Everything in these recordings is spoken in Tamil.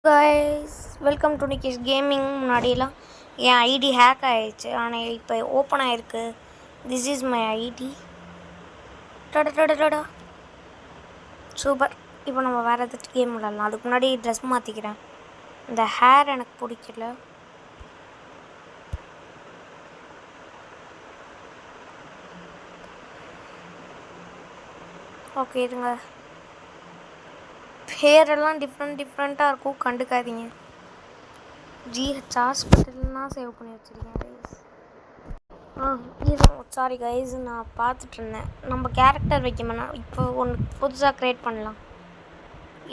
Guys, welcome to Nikki's gaming. முன்னாடியெல்லாம் என் ஐடி ஹேக் ஆகிடுச்சு, ஆனால் இப்போ ஓப்பன் ஆகிருக்கு. This is my ID. Tada super. இப்போ நம்ம வேறு ஏதாச்சும் கேம் விளாட்லாம். அதுக்கு முன்னாடி ட்ரெஸ் மாற்றிக்கிறேன். இந்த ஹேர் எனக்கு பிடிக்கல. ஓகே இருங்க. ஹேரெல்லாம் டிஃப்ரெண்ட்டாக இருக்கும், கண்டுக்காதீங்க. ஜிஹெச் ஹாஸ்பிட்டல்லாம் சேவ் பண்ணி வச்சுருக்கேன் கைஸ். இது சாரி கைஸ், நான் பார்த்துட்ருந்தேன். நம்ம கேரக்டர் வைக்கணும்னா இப்போ ஒன்று புதுசாக க்ரியேட் பண்ணலாம்.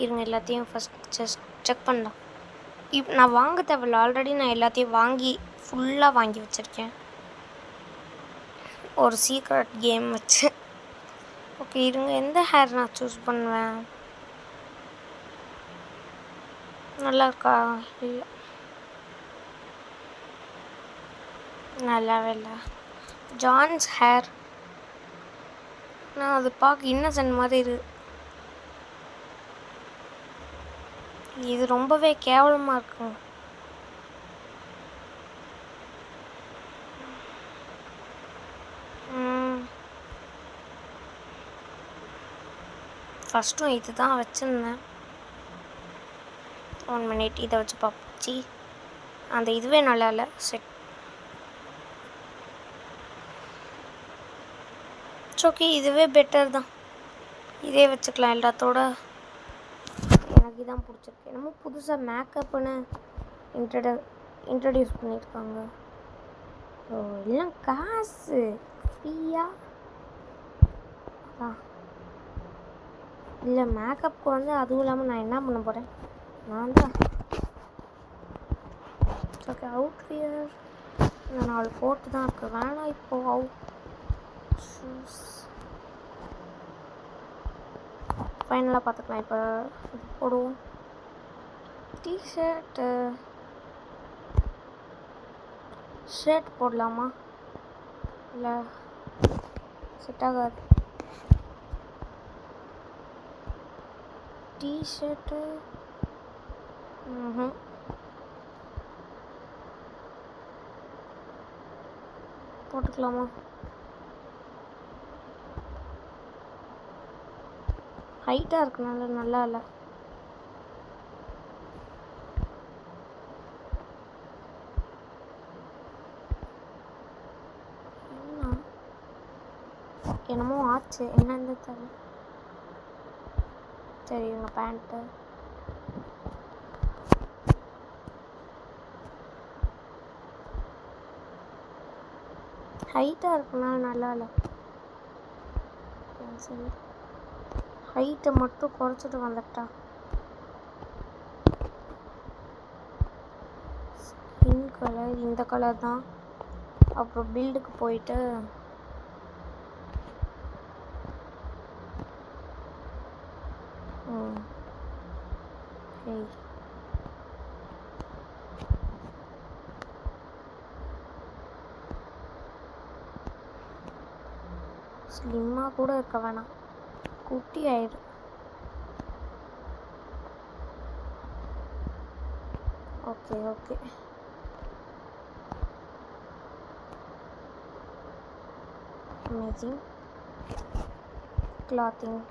இருங்க, எல்லாத்தையும் ஃபஸ்ட் செக் பண்ணலாம். நான் வாங்க தேவையில்ல, ஆல்ரெடி நான் எல்லாத்தையும் ஃபுல்லாக வாங்கி வச்சுருக்கேன். ஒரு சீக்ரெட் கேம் வச்சு. ஓகே இருங்க, எந்த ஹேர் நான் சூஸ் பண்ணுவேன்? நல்லா இருக்கா? இல்லை, நல்லாவே இல்லை. ஜான்ஸ் ஹேர், நான் அது பார்க்க இன்னசென்ட் மாதிரி இது ரொம்பவே கேவலமாக இருக்கும். ஃபஸ்ட்டும் இது தான் வச்சுருந்தேன். 1 மினிட், இதை வச்சு பார்ப்போச்சி. அந்த இதுவே நல்லா இல்லை. செட் ஓகே, இதுவே பெட்டர் தான். இதே வச்சுக்கலாம் எல்லாத்தோட. எனக்கு இதான் பிடிச்சிருக்கு. என்னமோ புதுசாக மேக்கப்புன்னு இன்ட்ரடியூஸ் பண்ணியிருக்காங்க. ஓ எல்லாம் காசு ஃப்ரீயா? இல்லை, மேக்கப்புக்கு வந்து அதுவும் இல்லாமல் நான் என்ன பண்ண போகிறேன்? நான் தான் ஓகே அவுட்வியர் இந்த 4 போட்டு தான் இருக்கு. வேணாம் இப்போது அவுட் ஷூஸ் ஃபைனலாக பார்த்துக்கலாம். இப்போ இது போடுவோம். ஷர்ட் போடலாமா? இல்லை, செட் ஆகாது. டிஷர்ட்டு போட்டுக்கலாமா? ஹைட்டாக இருக்குனால நல்லா இல்லை. என்னமோ ஆச்சு, என்னன்னு தெரியல. சரி இவங்க பேண்ட்டு ஹைட்டாக இருக்குனால நல்லா இல்லை. சரி, ஹைட்டை மட்டும் குறைச்சிட்டு வந்துட்டா. ஸ்கின் கலர் இந்த கலர் தான். அப்புறம் பில்டுக்கு போயிட்டு ஸ்லிம்மாக கூட இருக்க வேணாம், குட்டி ஆயிடும். Okay okay, amazing clothing.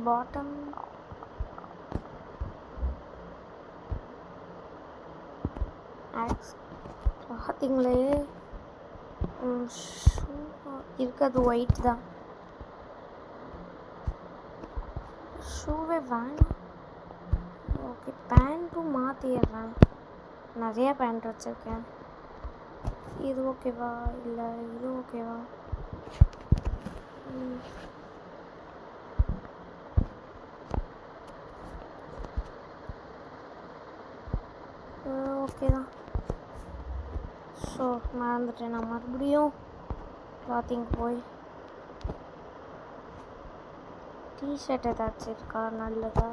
Bottom கிளாத்திங்லே ஷூ இருக்கிறது ஒயிட் தான். ஷூவே வேணாம். ஓகே, பேண்ட்டும் மாற்றிடுறேன். நிறையா பேண்ட் வச்சுருக்கேன். இது ஓகேவா? இல்லை இது ஓகேவா? ஓகே தான். ஸோ மறந்துட்டேன், நான் மறுபடியும் கிளாத்திங் போய் டிஷர்ட் ஏதாச்சும் இருக்கா நல்லதா?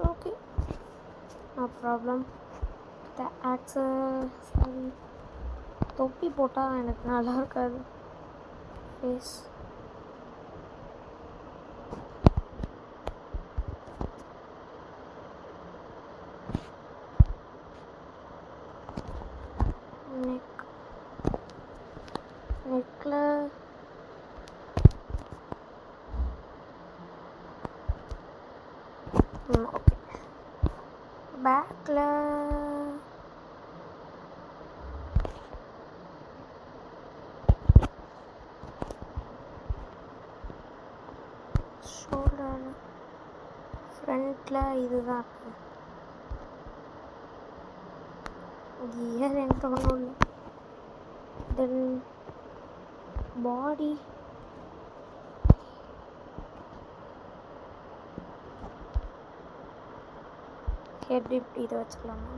Okay no problem. த ஆக்சர் சாரி தொப்பி போட்டால் எனக்கு நல்லா இருக்காது ஃபேஸ். நெக்கில் ஓகே. பேக்கில் ஷோல்டர், ஃப்ரண்ட்டில் இதுதான் இருக்குது. கியர் என்கிட்ட ஒன்றும் இல்லை. தென் பாடி ஹெட் இப்படி இதை வச்சுக்கலாமா?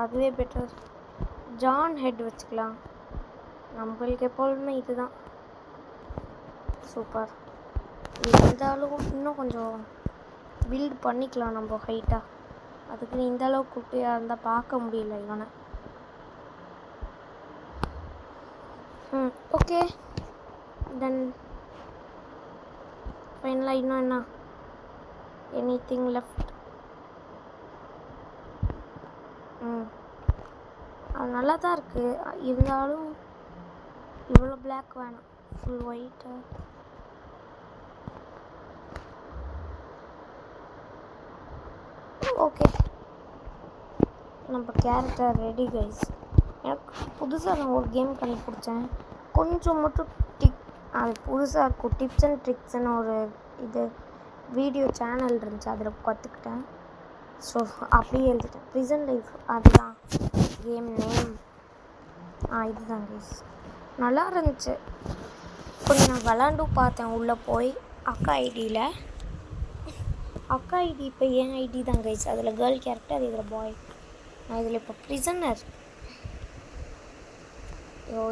அதுவே பெட்டர். ஜான் ஹெட் வச்சுக்கலாம். நம்மளுக்கு எப்பொழுதுமே இதுதான் சூப்பர். இருந்தாலும் இன்னும் கொஞ்சம் பில்ட் பண்ணிக்கலாம் நம்ம ஹைட்டாக. அதுக்கு இந்த அளவுக்கு குட்டியாக இருந்தால் பார்க்க முடியல இவனை. ஓகே தென் ஃபைனலாக இன்னும் என்ன எனிதிங் லெஃப்ட்? அது நல்லா தான் இருக்குது. இருந்தாலும் இவ்வளோ பிளாக் வேணாம், ஃபுல் ஒயிட்டு. ஓகே நம்ம கேரக்டர் ரெடி கைஸ். எனக்கு புதுசாக நான் ஒரு கேம் கண்டுபிடிச்சேன். கொஞ்சம் மட்டும் அது புதுசாக இருக்கும். டிப்ஸ் அண்ட் ட்ரிக்ஸ்ன்னு ஒரு இது வீடியோ சேனல் இருந்துச்சு, அதில் கற்றுக்கிட்டேன். ஸோ அப்படியே எழுதிட்டேன். ப்ரிசன் லைஃப் அதுதான் கேம் நேம். இதுதான் கைஸ். நல்லா இருந்துச்சு. கொஞ்சம் நான் விளாண்டும் பார்த்தேன் உள்ளே போய் அக்கா ஐடியில். அக்கா ஐடி இப்போ என் ஐடி தான் கைஸ். அதில் கேர்ள் கேரக்டர், இதில் பாய். நான் இதில் இப்போ ப்ரிசனர்.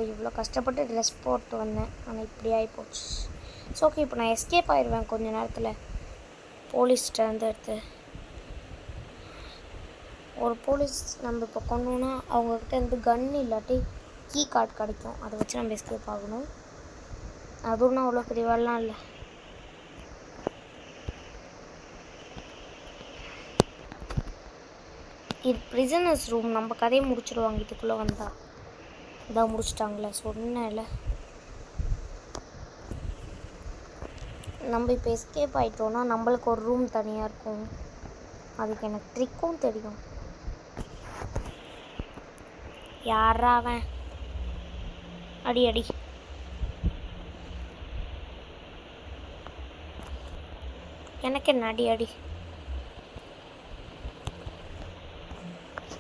இவ்வளோ கஷ்டப்பட்டு ட்ரெஸ் போட்டு வந்தேன், ஆனால் இப்படி ஆகிப்போச்சு. ஸோ ஓகே இப்போ நான் எஸ்கேப் ஆயிடுவேன் கொஞ்ச நேரத்தில். போலீஸ்கிட்ட வந்து எடுத்து ஒரு போலீஸ் நம்ம இப்போ கொண்டோன்னா அவங்கக்கிட்ட இருந்து கன் இல்லாட்டி கீ கார்டு கிடைக்கும். அதை வச்சு நம்ம எஸ்கேப் ஆகணும். அதுவும் நான் அவ்வளோ பெரிய வேலைலாம் இல்லை. இது ப்ரிசனர்ஸ் ரூம். நம்ம கதையை முடிச்சுடுவாங்க இதுக்குள்ளே வந்தால். இதான் முடிச்சிட்டாங்களே சொன்னேன்ல. நம்ம இப்போ எஸ்கேப் ஆகிட்டோன்னா நம்மளுக்கு ஒரு ரூம் தனியாக இருக்கும். அதுக்கு எனக்கு ட்ரிக்கும் தெரியும். யாரா அவன்? அடி அடி. எனக்கு என்ன அடி அடி.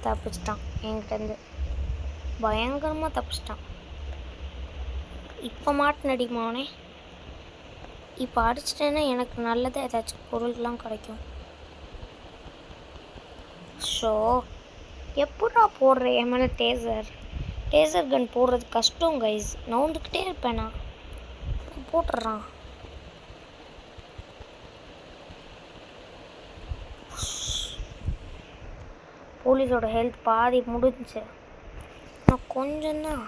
தப்பிச்சிட்டான் என்கிட்டருந்து, பயங்கரமாக தப்பிச்சிட்டான். இப்போ மாட்டினடிமானே. இப்போ அடிச்சிட்டேன்னா எனக்கு நல்லதாக ஏதாச்சும் பொருள்லாம் கிடைக்கும். ஸோ எப்படா போடுற என் மேலே டேசர் கன் போடுறது கஷ்டம் கைஸ். நவுந்துக்கிட்டே இருப்பேன் நான். போட்டுடுறான். போலீஸோட ஹெல்த் பாதி முடிஞ்சிச்சு. நான் கொஞ்சம்தான்.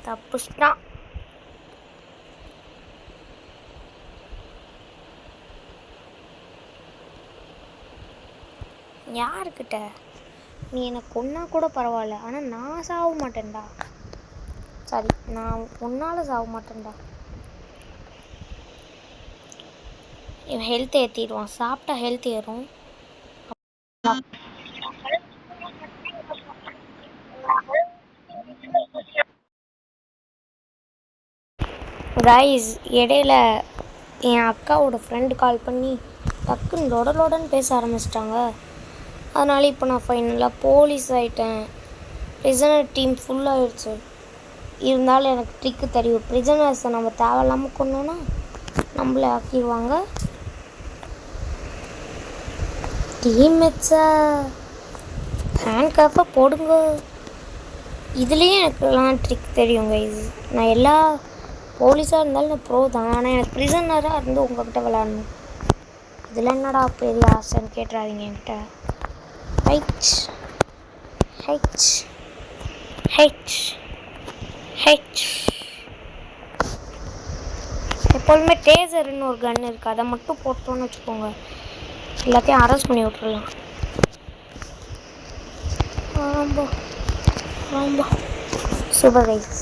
தப்புச்சிட்டான். யாருக்கிட்ட? நீ என்னை கொன்னா கூட பரவாயில்ல, ஆனால் நான் சாக மாட்டேன்டா. சரி நான் உன்னால் சாக மாட்டேன்டா. இவன் ஹெல்த் ஏற்றிடுவான். சாப்பிட்டா ஹெல்த் ஏறும். கைஸ் இடையில என் அக்காவோட ஃப்ரெண்டு கால் பண்ணி டக்குன்னு லொடலோடன்னு பேச ஆரம்பிச்சிட்டாங்க. அதனால் இப்போ நான் ஃபைனலாக போலீஸ் ஆகிட்டேன். ப்ரிசனர் டீம் ஃபுல்லாகிடுச்சு. இருந்தாலும் எனக்கு ட்ரிக்கு தெரியும். ப்ரிசனர்ஸை நம்ம தேவையில்லாமல் கொண்டோன்னா நம்மளே ஆக்கிடுவாங்க. டீம்மேட்ஸை ஹேண்ட் கஃபை போடுங்க. இதுலேயே எனக்குலாம் ட்ரிக் தெரியும் கைஸ். நான் எல்லா போலீஸாக இருந்தாலும் நான் ப்ரோ தான். ஆனால் எனக்கு ப்ரிசனராக இருந்து உங்கள்கிட்ட விளாடணும். இதில் என்னடா பெரிய ஆசைன்னு கேட்டுறாதீங்க என்கிட்ட. H H H H. எப்போதுமே டேசர்னு ஒரு கன் இருக்குது, அதை மட்டும் போட்டோன்னு வச்சுக்கோங்க, எல்லாத்தையும் அரெஸ்ட் பண்ணி விட்டுறலாம். ரொம்ப ரொம்ப சூப்பர் கைஸ்.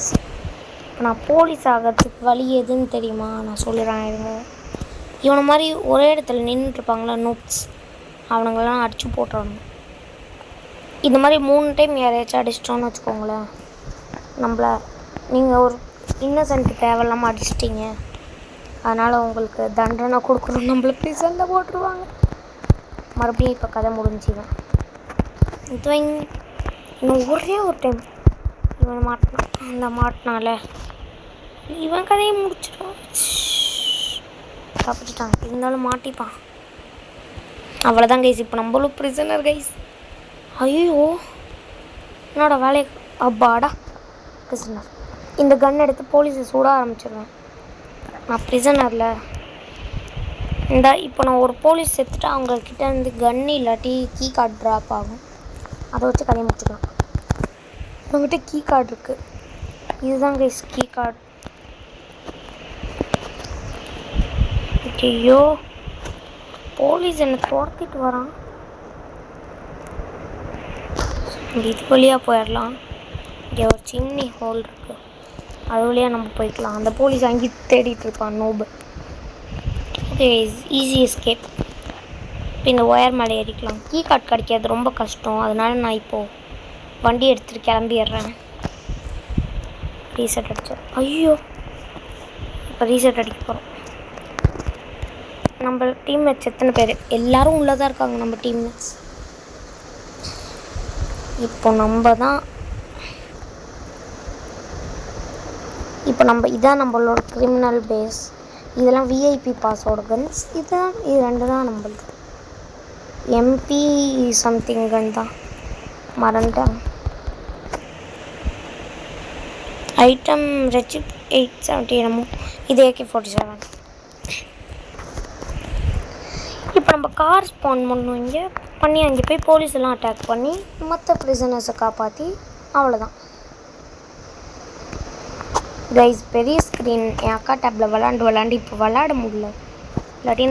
இப்போ நான் போலீஸ் ஆகிறதுக்கு வழி எதுன்னு தெரியுமா? நான் சொல்லிடுறேன் இருங்க. இவனை மாதிரி ஒரே இடத்துல நின்றுட்டுருப்பாங்களா நோட்ஸ், அவனுங்களாம் அடித்து போட்டுறணும். இந்த மாதிரி 3 டைம் யாரையாச்சும் அடிச்சிட்டோன்னு வச்சுக்கோங்களேன், நம்மளை நீங்கள் ஒரு இன்னசென்ட் தேவையில்லாமல் அடிச்சிட்டிங்க, அதனால் உங்களுக்கு தண்டனை கொடுக்கணும், நம்மளை ப்ரிசனில் போட்டுருவாங்க. மறுபடியும் இப்போ கதை முடிஞ்சுவேன். இது இன்னும் ஒரே ஒரு டைம் இவன் மாட்டினான், அந்த மாட்டினால இவன் கதையை முடிச்சிடுவான். தப்பிச்சிட்டான், இருந்தாலும் மாட்டிப்பான். அவ்வளோதான் கைஸ், இப்போ நம்மளும் ப்ரிசனர் கைஸ். ஐயோ என்னோட வேலையை அப்பாடா ப்ரிசனர். இந்த கன் எடுத்து போலீஸை சூட ஆரம்பிச்சிடுவேன். நான் ப்ரிசனரில் இப்போ நான் ஒரு போலீஸ் செத்துட்டு அவங்கக்கிட்ட இருந்து கன் இல்லாட்டி கீ கார்டு ட்ராப் ஆகும், அதை வச்சு கதையை முடிச்சுக்கலாம். அவங்ககிட்ட கீ கார்டு இருக்குது, இதுதான் கைஸ் கீ கார்டு. ஐயோ போலீஸ் என்னை துரத்திட்டு வரான். இது வழியாக போயிடலாம். இங்கே ஒரு சின்ன ஹோல் இருக்குது, அது வழியாக நம்ம போய்க்கலாம். அந்த போலீஸ் அங்கே தேடிட்டு இருப்பான் நோபு. Okay easy escape. இப்போ இந்த ஒயர் மேலே ஏறிக்கலாம். கீ கார்டு கிடைக்காது, ரொம்ப கஷ்டம். அதனால நான் இப்போது வண்டி எடுத்துகிட்டு கிளம்பிடுறேன். ரீசெட் அடிச்சு ஐயோ இப்போ ரீசெட் அடிக்க போகிறோம். நம்ம டீம்மேட்ஸ் எத்தனை பேர்? எல்லோரும் உள்ளே தான் இருக்காங்க நம்ம டீம்மேட்ஸ். இப்போ இதான் நம்மளோட கிரிமினல் பேஸ். இதெல்லாம் விஐபி பாஸோட கன்ஸ். இது 2 தான் நம்மளுது. எம்பி சம்திங் கன் தான், மறந்துட்டேன். ஐட்டம் ரெச்சிப் 870 என்னமோ. இது AK-47. இப்போ நம்ம கார் ஸ்பான் பண்ணணும் இங்கே பண்ணி, அங்கே போய் போலீஸ் எல்லாம் அட்டாக் பண்ணி மற்ற ப்ரிசனர்ஸை காப்பாற்றி அவ்வளோதான் கைஸ். பெரிய ஸ்க்ரீன் என் அக்கா டேப்பில் விளாண்டு இப்போ விளாட முடியல. இல்லாட்டி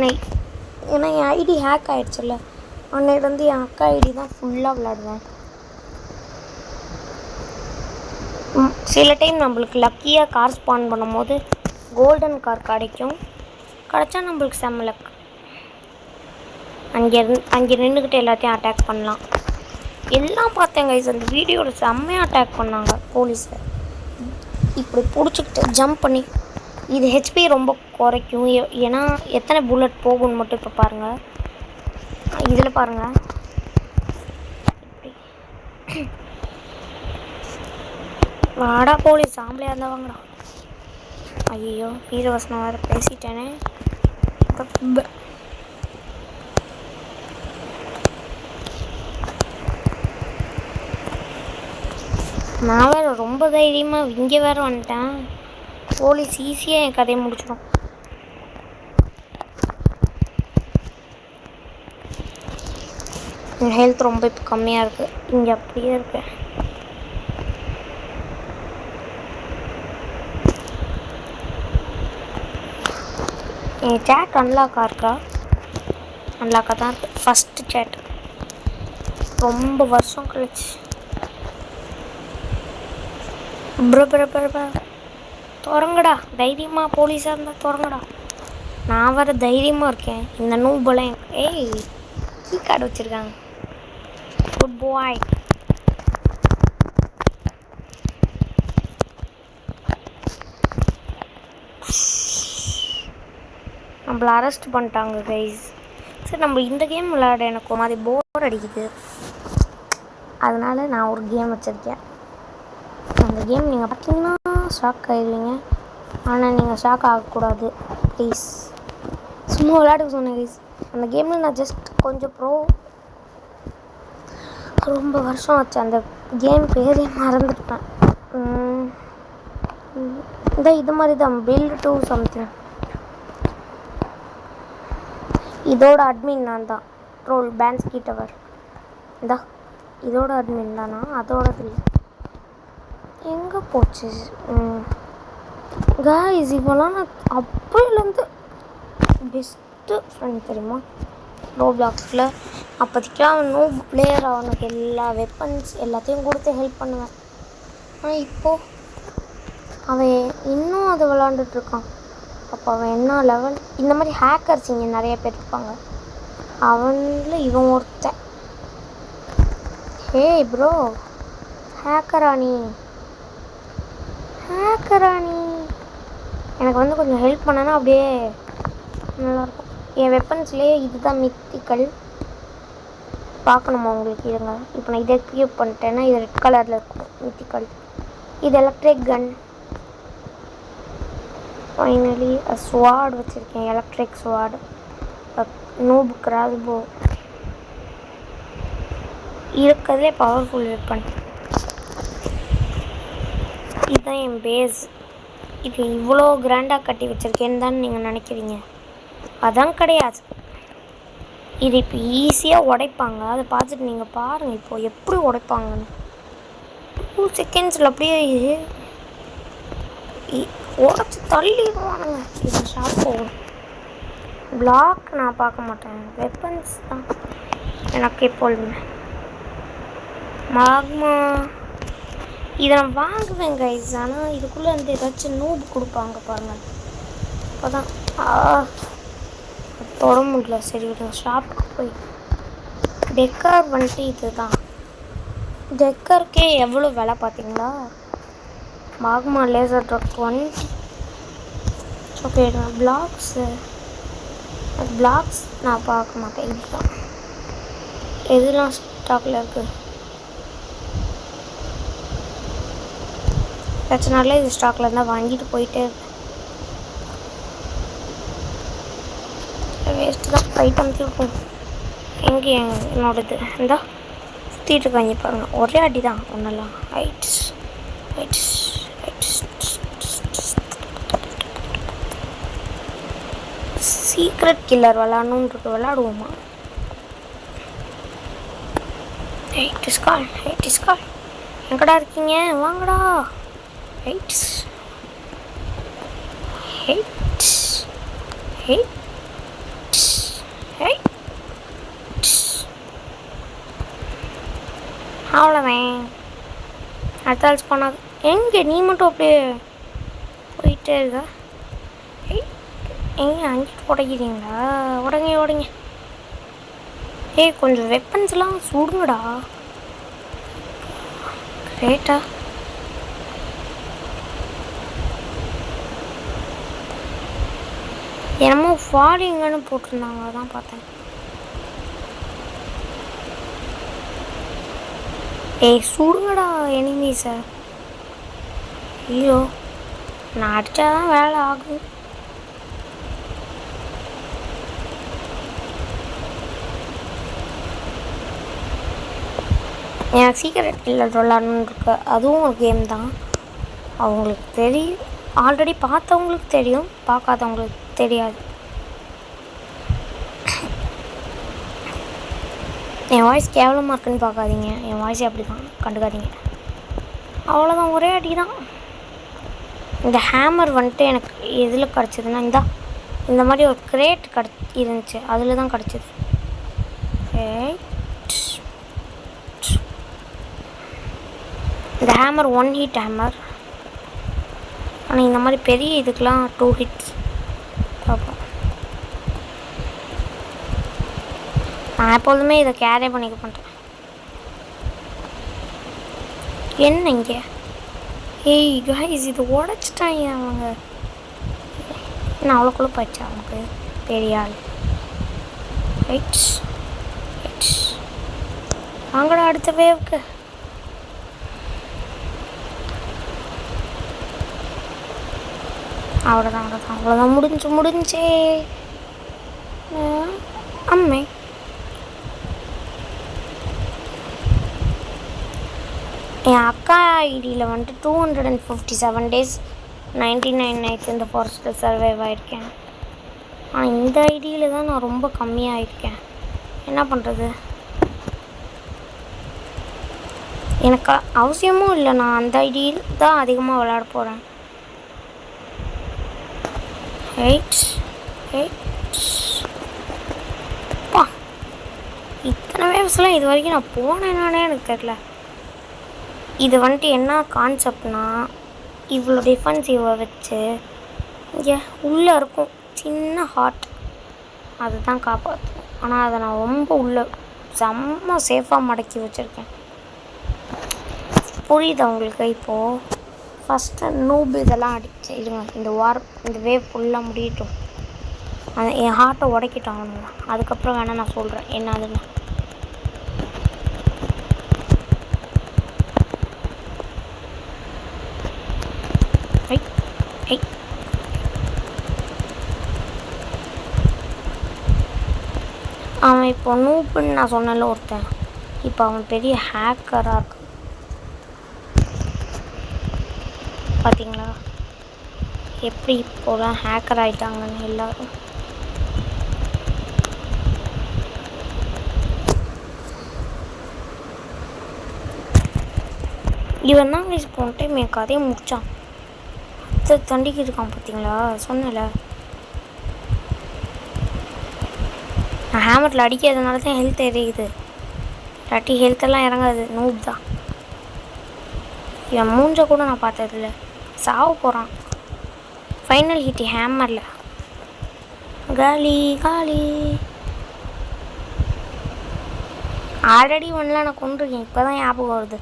ஏன்னா என் ஐடி ஹேக் ஆகிடுச்சுல்ல, அன்னையிலேருந்து என் அக்கா ஐடி தான் ஃபுல்லாக விளாடுவேன். சில டைம் நம்மளுக்கு லக்கியாக கார் ஸ்பான் பண்ணும் போது கோல்டன் கார் கிடைக்கும். கிடச்சா நம்மளுக்கு செம்ம லக். அங்கே நின்றுக்கிட்டு எல்லாத்தையும் அட்டாக் பண்ணலாம். எல்லாம் பார்த்தேன் கைஸ், அந்த வீடியோவில் செம்மையாக அட்டாக் பண்ணாங்க போலீஸை. இப்படி பிடிச்சிக்கிட்டு ஜம்ப் பண்ணி, இது ஹெச்பி ரொம்ப குறைக்கும். ஏன்னா எத்தனை புல்லட் போகும்னு மட்டும் இப்போ பாருங்கள். இதில் பாருங்கள், வாடா போலீஸ் ஆம்பளையாக இருந்தால் வாங்கடா. ஐயோ வீரவசனம் வேறு பேசிட்டேனே. நான் வேறு ரொம்ப தைரியமாக இங்கே வேறு வந்துட்டேன். போலீஸ் ஈஸியாக என் கதையை முடிச்சிடும். என் ஹெல்த் ரொம்ப இப்போ கம்மியாக இருக்குது. இங்கே அப்படியே இருக்கு. என் சேட் அன்லாக்காக இருக்கா? அன்லாக்காக தான் இருக்குது. ஃபஸ்ட்டு சேட் ரொம்ப வருஷம் கழிச்சு. தொடங்கடா தைரியமாக, போலீஸாக இருந்தால் தொடங்கடா. நான் வேறு தைரியமாக இருக்கேன். இந்த நூபெல்லாம் கீ கார்டு வச்சுருக்காங்க. குட் பாய். நம்மளை அரெஸ்ட் பண்ணிட்டாங்க கைஸ். சரி நம்ம இந்த கேம் விளையாட எனக்கு ஒரு மாதிரி போர் அடிக்குது. அதனால் நான் ஒரு கேம் வச்சுருக்கேன். அந்த கேம் நீங்கள் பார்த்தீங்கன்னா ஷாக் ஆகிடுவீங்க. ஆனால் நீங்கள் ஷாக் ஆகக்கூடாது ப்ளீஸ். சும்மா விளையாடுக்க சொன்னேன் கைஸ். அந்த கேமில் நான் ஜஸ்ட் கொஞ்சம் ரொம்ப வருஷம் ஆச்சு அந்த கேம் பேரே மறந்துட்டேன். இந்த இது மாதிரி தான் பில்ட் டு சம்திங். இதோட அட்மின் நான் தான். ட்ரோல் பேன்ஸ்கி டவர். இந்தா இதோட அட்மின் தானா? அதோட எங்கே போச்சு? காய்ஸ் இவெல்லாம் நான் அப்போலேருந்து பெஸ்ட்டு ஃப்ரெண்ட் தெரியுமா ரோப்ளாக்ஸில். அப்போதைக்கெலாம் அவன் நோ பிளேயர். அவனுக்கு எல்லா வெப்பன்ஸ் எல்லாத்தையும் கொடுத்து ஹெல்ப் பண்ணுவேன். ஆனால் இப்போது அவன் இன்னும் அதை விளாண்டுட்ருக்கான். அப்போ அவன் என்ன லெவல்? இந்த மாதிரி ஹேக்கர்ஸ் இங்கே நிறைய பேர் இருப்பாங்க. அவனில் இவன் ஒருத்தன். ஹே ப்ரோ, ஹேக்கராணி எனக்கு வந்து கொஞ்சம் ஹெல்ப் பண்ணனா அப்படியே நல்லாயிருக்கும். என் வெப்பன்ஸ்லேயே இதுதான் மித்திக்கல். பார்க்கணுமா உங்களுக்கு? இருங்க, இப்போ நான் இதை கியூப் பண்ணிட்டேன்னா இது ரெட் கலரில் இருக்கும் மித்திக்கல். இது எலக்ட்ரிக் கன். ஃபைனலி ஸ்வாட் வச்சுருக்கேன், எலக்ட்ரிக் ஸ்வாட். நூப் கிராஸ்போ இருக்கிறதுலே பவர்ஃபுல் வெப்பன். இதுதான் என் பேஸ். இது இவ்வளோ கிராண்டாக கட்டி வச்சுருக்கேன்னு தான் நீங்கள் நினைக்கிறீங்க. அதான் கிடையாது. இது இப்போ ஈஸியாக உடைப்பாங்க. அதை பார்த்துட்டு நீங்கள் பாருங்கள் இப்போது எப்படி உடைப்பாங்கன்னு. 2 செகண்ட்ஸில் அப்படியே உடச்சி தள்ளிடுவானுங்க. இது ஷாப் போகும். பிளாக் நான் பார்க்க மாட்டேன், வெப்பன்ஸ் தான் எனக்கு எப்பொழுதுமே. மாக்மா இதை நான் வாங்குவேன் கைஸ். ஆனால் இதுக்குள்ளே வந்து ஏதாச்சும் நூப் கொடுப்பாங்க பாருங்கள். அப்போ தான் தொட முடியல. சரி விடுங்க, ஷாப்புக்கு போய் டெக்கர் வந்துட்டு இது தான். டெக்கருக்கே எவ்வளோ விலை பார்த்தீங்களா? Magma laser truck 20. Okay, blocks நான் பார்க்க மாட்டேன். இதுதான் எதுலாம் ஸ்டாக்கில் இருக்குது பிரச்சனால இது ஸ்டாக்கில் இருந்தால் வாங்கிட்டு போயிட்டே இருக்கேன். வேஸ்ட்டு தான் ஐட்டம்ஸ் இருக்கும். எங்கே என்னோடது இருந்தால் சுற்றிட்டு இருக்காங்க பாருங்கள். ஒரே அடி தான் ஒன்றெல்லாம். ஐட்ஸ் சீக்ரெட் கில்லர் விளாடணுன்னு இருக்கு. விளாடுவோமா? எயிட் இஸ்கால் எங்கடா இருக்கீங்க? வாங்கடா. அவ்வளோதான். அடுத்த ஆள் போனாங்க. எங்கே நீ மட்டும் அப்படியே போயிட்டே இருக்க? எங்கே அங்கிட்டு உடைக்கிறீங்களா? உடங்க. கொஞ்சம் வெப்பன்ஸ்லாம் சுடுங்கடா. கிரேட்டா என்னமோ ஃபாலிங்கன்னு போட்டிருந்தாங்க, அதான் பார்த்தேன். சுடுங்கடா எனிமீஸை. ஐயோ, நான் அடித்தாதான் வேலை ஆகும். எனக்கு சீக்கிரம் கில்லர் விளாடணுன்னு இருக்கு. அதுவும் ஒரு கேம் தான். அவங்களுக்கு தெரியும், ஆல்ரெடி பார்த்தவங்களுக்கு தெரியும், பார்க்காதவங்களுக்கு தெரியாது. என் வாய்ஸ் கேவலமாக இருக்குன்னு பார்க்காதீங்க. என் வாய்ஸ் அப்படி தான், கண்டுக்காதீங்க. அவ்வளோதான், ஒரே அடி தான். இந்த ஹேமர் வந்துட்டு எனக்கு எதில் கிடச்சிதுன்னா இந்த மாதிரி ஒரு கிரேட் இருந்துச்சு, அதில் தான் கிடச்சிது. இந்த ஹேமர் 1 ஹிட் ஹேமர். ஆனால் இந்த மாதிரி பெரிய இதுக்கெலாம் 2 ஹிட்ஸ் பார்ப்போம். நான் எப்போதுமே இதை கேரே பண்ணிக்க மாட்டேன். என்ன இங்கே? காய்ஸ், இது உடச்சிட்டாங்க அவங்க. என்ன அவ்வளோக்குள்ளே போயிடுச்சா அவனுக்கு? பெரிய ஆள். வாங்கடா அடுத்த வேவுக்கு. அவ்வளோதான் முடிஞ்சே. அம்மே என் அக்கா ஐடியில் வந்துட்டு 257 days 99 nights இந்த ஃபாரஸ்ட்டில் சர்வைவ் ஆகிருக்கேன். ஆனால் இந்த ஐடியில் தான் நான் ரொம்ப கம்மியாக இருக்கேன். என்ன பண்ணுறது? எனக்கு அவசியமும் இல்லை. நான் அந்த ஐடியில் தான் அதிகமாக விளையாட போகிறேன். பா, இத்தனை வேவ்ஸ்லாம் இது வரைக்கும் நான் போனேன்னானே எனக்கு தெரில. இது வந்துட்டு என்ன கான்செப்ட்னா, இவ்வளோ டிஃபென்சிவை வச்சு இங்கே உள்ளே இருக்கும் சின்ன ஹார்ட், அதுதான் காப்பாற்றும். ஆனால் அதை நான் ரொம்ப உள்ளே செம்ம சேஃபாக மடக்கி வச்சுருக்கேன். புரியுதா உங்களுக்கு? இப்போது ஃபஸ்ட்டு நூப் இதெல்லாம் அடிச்சு இருங்க, இந்த வேவ் ஃபுல்லாக முடியட்டும். என் ஹார்ட்டை உடைக்கிட்டோம் அவனுங்க. அதுக்கப்புறம் வேணால் நான் சொல்கிறேன் என்ன அதுன்னு. அவன் இப்போ நூப்புன்னு நான் சொன்னல ஒருத்தன், இப்போ அவன் பெரிய ஹேக்கராக இருக்கான். பார்த்தீங்களா எப்படி இப்போலாம் ஹேக்கர் ஆகிட்டாங்கன்னு எல்லோரும். இவன் தான் கைஸ் போன டைம் என் கதையை முடித்தான். அதை தண்டிக்கு இருக்கான் பார்த்தீங்களா, சொன்னல. நான் ஹேமரில் அடிக்கிறதுனால தான் ஹெல்த் எரியுது, இல்லாட்டி ஹெல்த்தெல்லாம் இறங்காது. நூப் தான். இவன் மூஞ்ச கூட நான் பார்த்ததில்ல. சாவ போகிறான். ஃபைனல் ஹிட் ஹேமரில். காலி காலி. ஆல்ரெடி ஒன்றில் நான் கொண்டிருக்கேன். இப்போ தான் ஞாபகம் வருது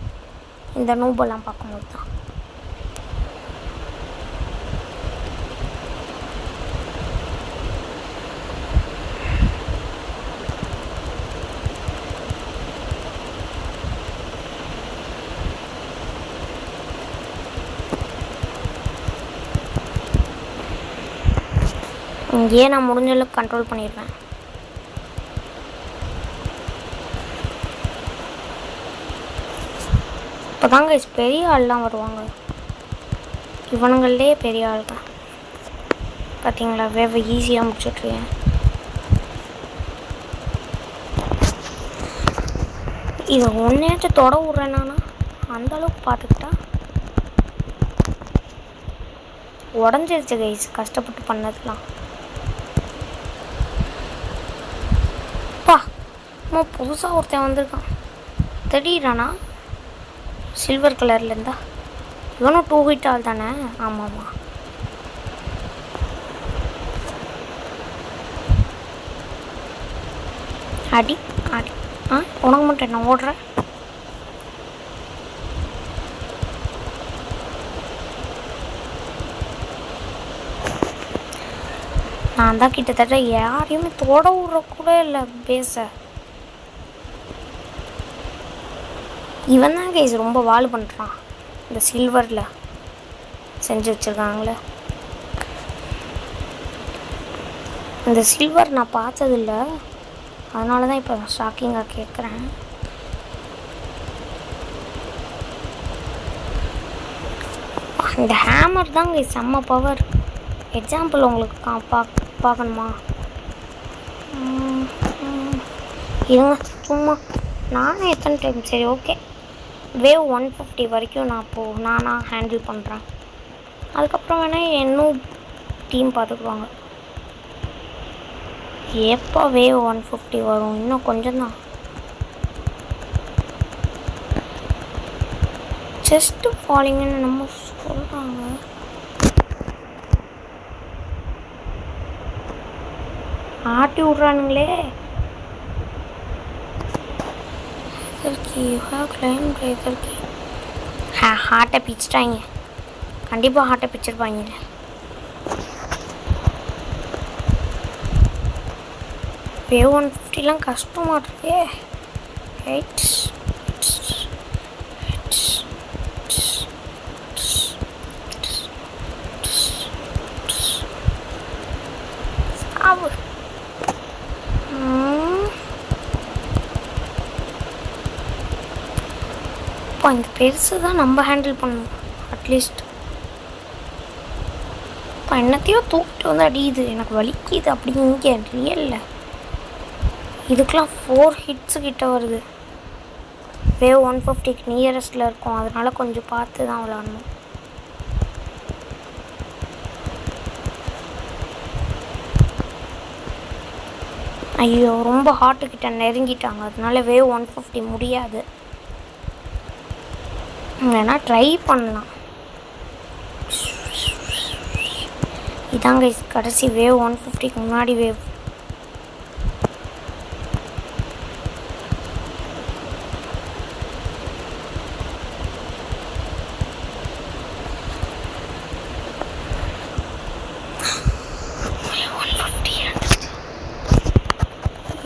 இந்த நூபெல்லாம் பார்க்கும்போது தான். இங்கேயே நான் முடிஞ்ச அளவுக்கு கண்ட்ரோல் பண்ணிடுவேன். இப்போ தாங்க பெரிய ஆள்லாம் வருவாங்க. இவனுங்களே பெரிய ஆள் தான். பார்த்தீங்களா, வேவ ஈஸியாக முடிச்சுட்ருக்கேன். இதை ஒன்றையாச்சும் தொட விட்றேன்னா அந்தளவுக்கு பார்த்துக்கிட்டா உடஞ்சிருச்சு கைஸ், கஷ்டப்பட்டு பண்ணதுலாம். புதுசாக ஒருத்தன் வந்திருக்கான் தெரியுறானா, சில்வர் கலரில் இருந்தா. இவனும் 2 hit ஆள் தானே? ஆமாம்மா. அடி அடி. உனக்கு மட்டும் என்ன ஓடுறேன்? நான் தான் கிட்டத்தட்ட யாரையுமே தொட விட்ற கூட இல்லை பேச. இவன் தான் கைஸ் ரொம்ப வால் பண்ணுறான். இந்த சில்வரில் செஞ்சு வச்சுருக்காங்களே, இந்த சில்வர் நான் பார்த்ததில்ல, அதனால தான் இப்போ ஷாக்கிங்காக கேட்குறேன். இந்த ஹேமர் தான் கைஸ் செம்ம பவர். எக்ஸாம்பிள் உங்களுக்கு பார்க்கணுமா? இருங்க சும்மா. நானும் எத்தனை டைம், சரி ஓகே, வேவ் 150 வரைக்கும் நான் நானாக ஹேண்டில் பண்ணுறேன். அதுக்கப்புறம் வேணால் இன்னும் டீம் பார்த்துக்குவாங்க. எப்போ வேவ் 150 வரும்? இன்னும் கொஞ்சம் தான். ஜஸ்ட்டு ஃபாலிங்னு நம்ம சொல்கிறாங்க. ஆட்டி விட்றானுங்களே. ஹார்ட்டை பிச்சுட்டாங்க. கண்டிப்பாக ஹார்ட்டை பிச்சிருப்பாங்க. வேவ் 150லாம் கஷ்டமாக இருக்கே. இப்போ இந்த பெருசு தான் நம்ம ஹேண்டில் பண்ணணும் அட்லீஸ்ட். இப்போ என்னத்தையும் தூக்கிட்டு வந்து அடியுது, எனக்கு வலிக்குது அப்படிங்க ரியல்ல. இதுக்கெலாம் 4 ஹிட்ஸு கிட்ட வருது. வேவ் 150க்கு நியரஸ்டில் இருக்கும், அதனால கொஞ்சம் பார்த்து தான் விளாடணும். ஐயோ ரொம்ப ஹார்ட்டுக்கிட்ட நெருங்கிட்டாங்க, அதனால வேவ் 150 முடியாது. வேணா ட்ரை பண்ணலாம். இதாங்க கடைசி வேவ் 150க்கு முன்னாடி வேவ்.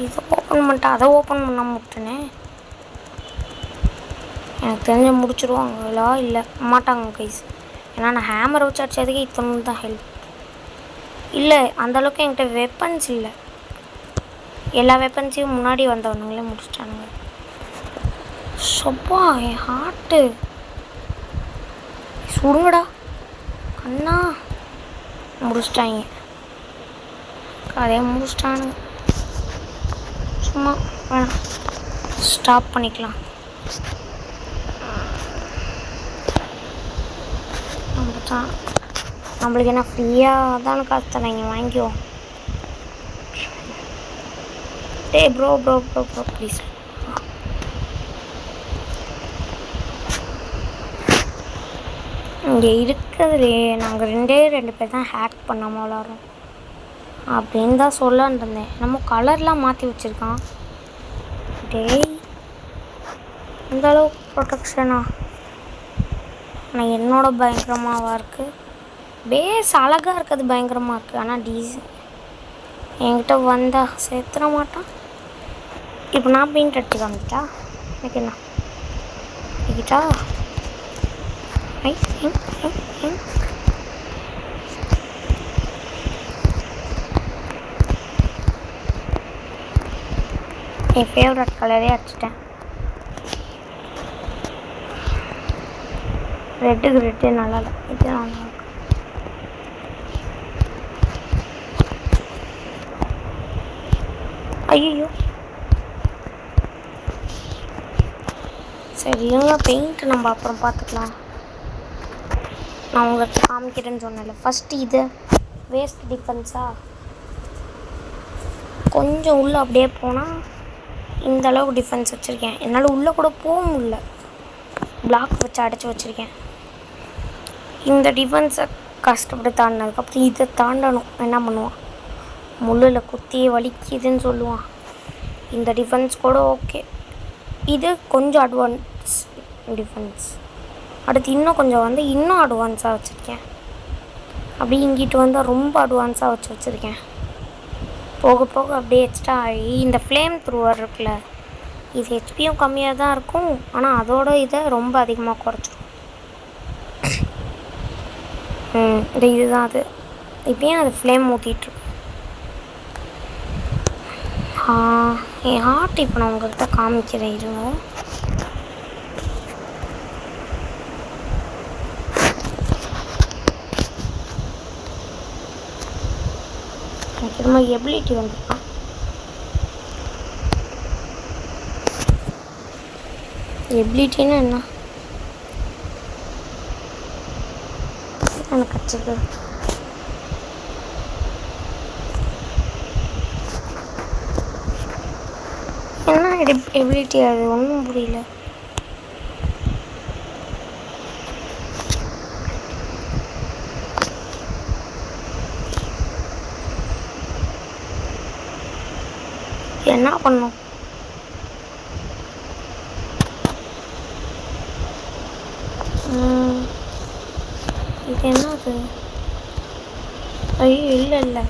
இதை ஓப்பன் பண்ணிட்டேன், அதை ஓப்பன் பண்ண முட்டேனே. எனக்கு தெரிஞ்ச முடிச்சிருவாங்களா இல்லை மாட்டாங்க கைஸ். ஏன்னா நான் ஹேமரை வச்சு அடிச்சதுக்கு இத்தனை தான் ஹெல்ப். இல்லை அந்தளவுக்கு என்கிட்ட வெப்பன்ஸ் இல்லை. எல்லா வெப்பன்ஸையும் முன்னாடி வந்தவனுங்களே முடிச்சிட்டானுங்க. சொப்பா என் ஹார்ட்டு சுடுங்கடா அண்ணா. முடிச்சிட்டாங்க, கதையை முடிச்சிட்டானுங்க. சும்மா வேணாம், ஸ்டாப் பண்ணிக்கலாம். நம்ம தான் நம்மளுக்கு என்ன ஃப்ரீயாக தானே காசு தராங்க, வாங்கிக்குவோம். டேய் bro bro bro bro please. இங்கே இருக்கிறதுலே நாங்கள் 2 பேர் தான் ஹேக் பண்ணாமல் விளாட்றோம் அப்படின்னு தான் சொல்லலான் இருந்தேன். நம்ம கலர்லாம் மாற்றி வச்சுருக்கான். டேய் இந்த அளவுக்கு ப்ரொடெக்ஷனா? ஆனால் என்னோட பயங்கரமாகவா இருக்குது? பேஸ் அழகாக இருக்கிறது பயங்கரமாக இருக்குது, ஆனால் டீசல் என்கிட்ட வந்தால் சேர்த்துட மாட்டான். இப்போ நான் பெயிண்ட் அடிச்சு காமிக்கிட்டா எனக்கு என்ன கிட்டா? என் ஃபேவரட் கலரே அடிச்சிட்டேன். ரெட்டுக்கு ரெட்டு நல்லா இல்லை, இது நல்லா இருக்கு. ஐயோ சரி இல்லைங்க, பெயிண்ட் நம்ம அப்புறம் பார்த்துக்கலாம். நான் உங்களுக்கு காமிக்கிறேன்னு சொன்னேன்ல. ஃபஸ்ட்டு இது வேஸ்ட் டிஃபென்ஸாக கொஞ்சம் உள்ளே அப்படியே போனால் இந்த அளவுக்கு டிஃபென்ஸ் வச்சுருக்கேன். என்னால் உள்ளே கூட போக முடியல, பிளாக் வச்சு அடைச்சி வச்சுருக்கேன். இந்த டிஃபென்ஸை கஷ்டப்பட்டு தாண்டினதுக்கப்புறம் இதை தாண்டணும். என்ன பண்ணுவான், முள்ளில் குத்தி வலிக்குதுன்னு சொல்லுவான். இந்த டிஃபென்ஸ் கூட ஓகே, இது கொஞ்சம் அட்வான்ஸ் டிஃபென்ஸ். அடுத்து இன்னும் கொஞ்சம் வந்து இன்னும் அட்வான்ஸாக வச்சுருக்கேன். அப்படி இங்கிட்டு வந்தால் ரொம்ப அட்வான்ஸாக வச்சுருக்கேன். போக போக அப்படியே எக்ஸ்ட்ரா ஆகி இந்த ஃப்ளேம் த்ரூவர் இருக்குல்ல, இது ஹெச்பியும் கம்மியாக தான் இருக்கும், ஆனால் அதோட இதை ரொம்ப அதிகமாக குறைச்சிடும். இதுதான் அது. இப்போயும் அது ஃப்ளேம் ஊற்றிட்டுருக்கு. என் ஹார்ட் இப்போ நான் உங்கள்கிட்ட காமிக்கிறேன் இருங்க. திரும்ப எபிலிட்டி வந்துருக்கான். எபிலிட்டின்னா என்ன எனக்கு கற்றுக்கு என்ன எபிலிட்டி, அது ஒன்றும் புரியல. என்ன பண்ணும்? இது என்னது? ஐயோ இல்லை இல்லை,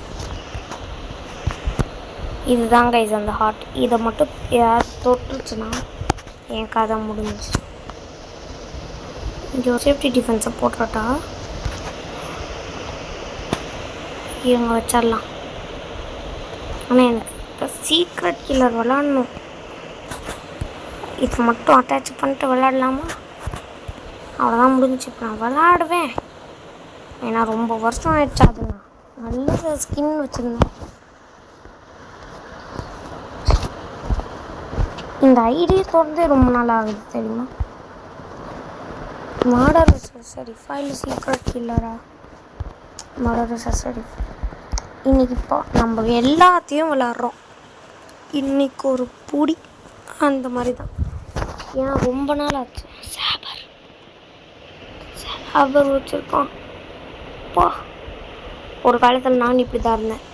இதுதான் கைஸ் அந்த ஹார்ட். இதை மட்டும் யார் தொட்டுருச்சுன்னா என் கதை முடிஞ்சிச்சு. இங்கே ஒரு சேஃப்டி டிஃபென்ஸை போட்டுறட்டா? இவங்க வச்சிடலாம். ஆனால் எனக்கு இப்போ சீக்ரெட் கில்லர் விளாட்ணும். இது மட்டும் அட்டாச் பண்ணிட்டு விளாட்லாமா? அவ்வளோதான் முடிஞ்சிச்சு. இப்போ நான் விளாடுவேன். ஏன்னா ரொம்ப வருஷம் ஆயிடுச்சு. அது நல்ல ஸ்கின் வச்சுருந்தேன். இந்த ஐடியை தொடர்ந்து ரொம்ப நாள் ஆகுது தெரியுமா? மர்டர் சரி ஃபைல் சீக்ரெட் கில்லரா மர்டர் சரி. இன்றைக்கி இப்போ நம்ம எல்லாத்தையும் விளாட்றோம். இன்றைக்கி ஒரு புடி அந்த மாதிரி தான். ஏன்னா ரொம்ப நாள் ஆச்சு. சாபர் வச்சுருக்கோம். பா ஒரு காலத்தில் நான் இப்படி தான் இருந்தேன்.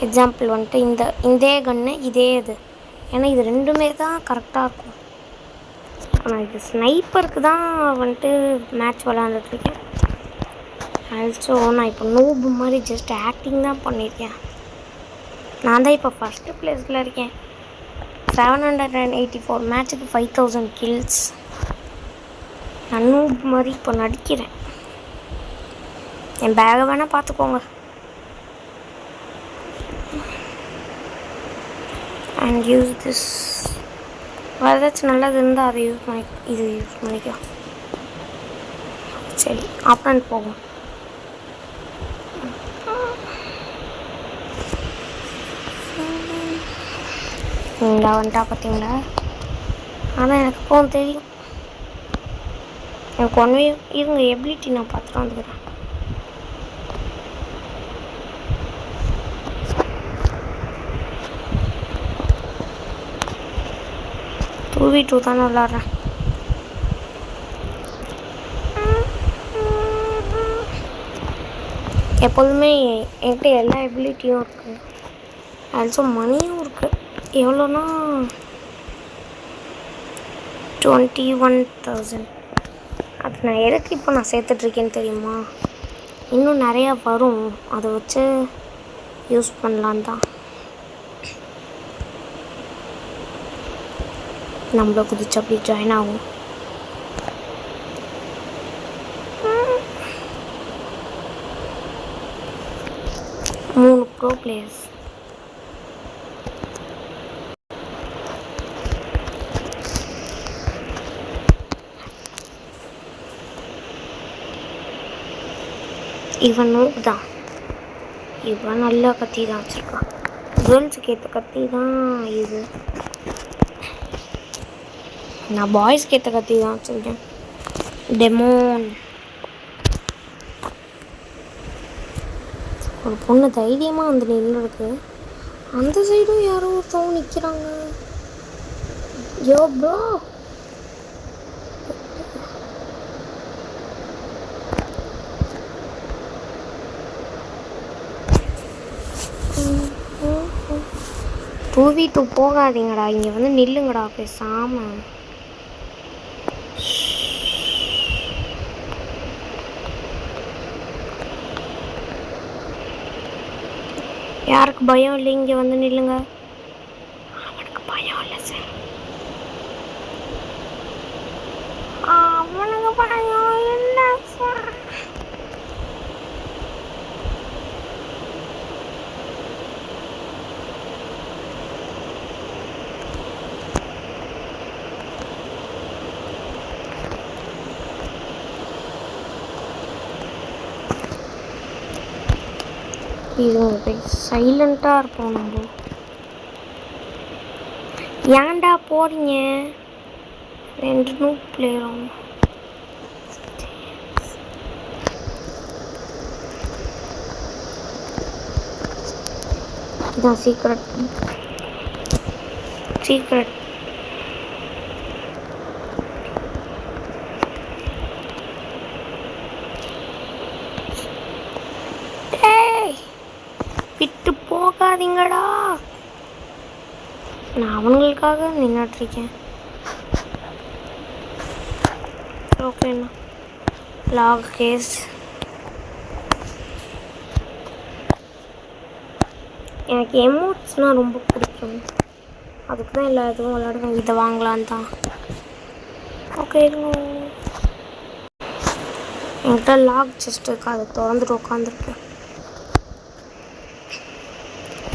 எக்ஸாம்பிள் வந்துட்டு இதே கன்று இதே இது. ஏன்னா இது ரெண்டுமே தான் கரெக்டாக இருக்கும். இப்போ நான் இது ஸ்னைப்பருக்கு தான் வந்துட்டு மேட்ச் விளாண்டுட்ருக்கேன். ஆல்சோ நான் இப்போ நூபு மாதிரி ஜஸ்ட் ஆக்டிங் தான் பண்ணியிருக்கேன். நான் தான் இப்போ ஃபஸ்ட்டு ப்ளேஸில் இருக்கேன். 784 மேட்ச்சுக்கு 5000 கில்ஸ். நான் நூபு மாதிரி இப்போ நடிக்கிறேன். என் பேகை வேணால் பார்த்துக்கோங்க. And use this. வேறு ஏதாச்சும் நல்லது இருந்தால் அதை யூஸ் பண்ணிக்கோ. சரி அப்புறம் போகும். வந்துட்டா பார்த்தீங்களா? ஆனால் எனக்கு இப்போவும் தெரியும். எனக்கு ஒன்வே இவங்க எபிலிட்டி நான் பார்த்துட்டு வந்துக்கிறேன். V2 தானே விளாட்றேன். எப்போதுமே என்கிட்ட எல்லா எபிலிட்டியும் இருக்குது. ஆல்சோ மணியும் இருக்குது. எவ்வளோன்னா 21,000. அது நான் எதுக்கு இப்போ நான் சேர்த்துட்ருக்கேன்னு தெரியுமா? இன்னும் நிறையா வரும், அதை வச்சு யூஸ் பண்ணலான் தான். நம்மள குதிச்சு அப்படி ஜாயின் ஆகும். மூணு ப்ரோ பிளேயர்ஸ். இவன் தான். இவன் நல்லா கத்தி தான் வச்சுருக்கான். கேர்ள்ஸுக்கு ஏற்ற கத்தி தான் இது. நான் பாய்ஸ்க்கு ஏற்ற கத்தி தான் வச்சுருக்கேன். டெமோன். ஒரு பொண்ணு தைரியமாக வந்து நின்றுருக்கு. அந்த சைடும் யாரோ ஒருத்தவங்க நிற்கிறாங்க. யோ ப்ரோ, V2 போகாதீங்கடா, இங்கே வந்து நில்லுங்கடா பேசாம. யாருக்கு பயம் இல்லை இங்கே வந்து நில்லுங்க. அவனுக்கு பயம் இல்லை சார். அவனுக்கு பயம் இல்லை சார். இது சைலண்ட்டாக இருப்போம் நம்ம. ஏன்டா போறீங்க? 2 நூப் பிளேயரும். இதான் சீக்ரெட். விட்டு போகாதீங்கடா. நான் அவங்களுக்காக நின்றுட்டுருக்கேன். ஓகேண்ணா. Lock case. எனக்கு எமோட்ஸ்னால் ரொம்ப பிடிக்கும். அதுக்கு தான் எல்லா இதுவும் விளாடுவேன். இதை வாங்கலான்னு தான். ஓகே என்கிட்ட லாக் செஸ்ட் இருக்குது. அதை திறந்துட்டு உட்காந்துருக்கேன்.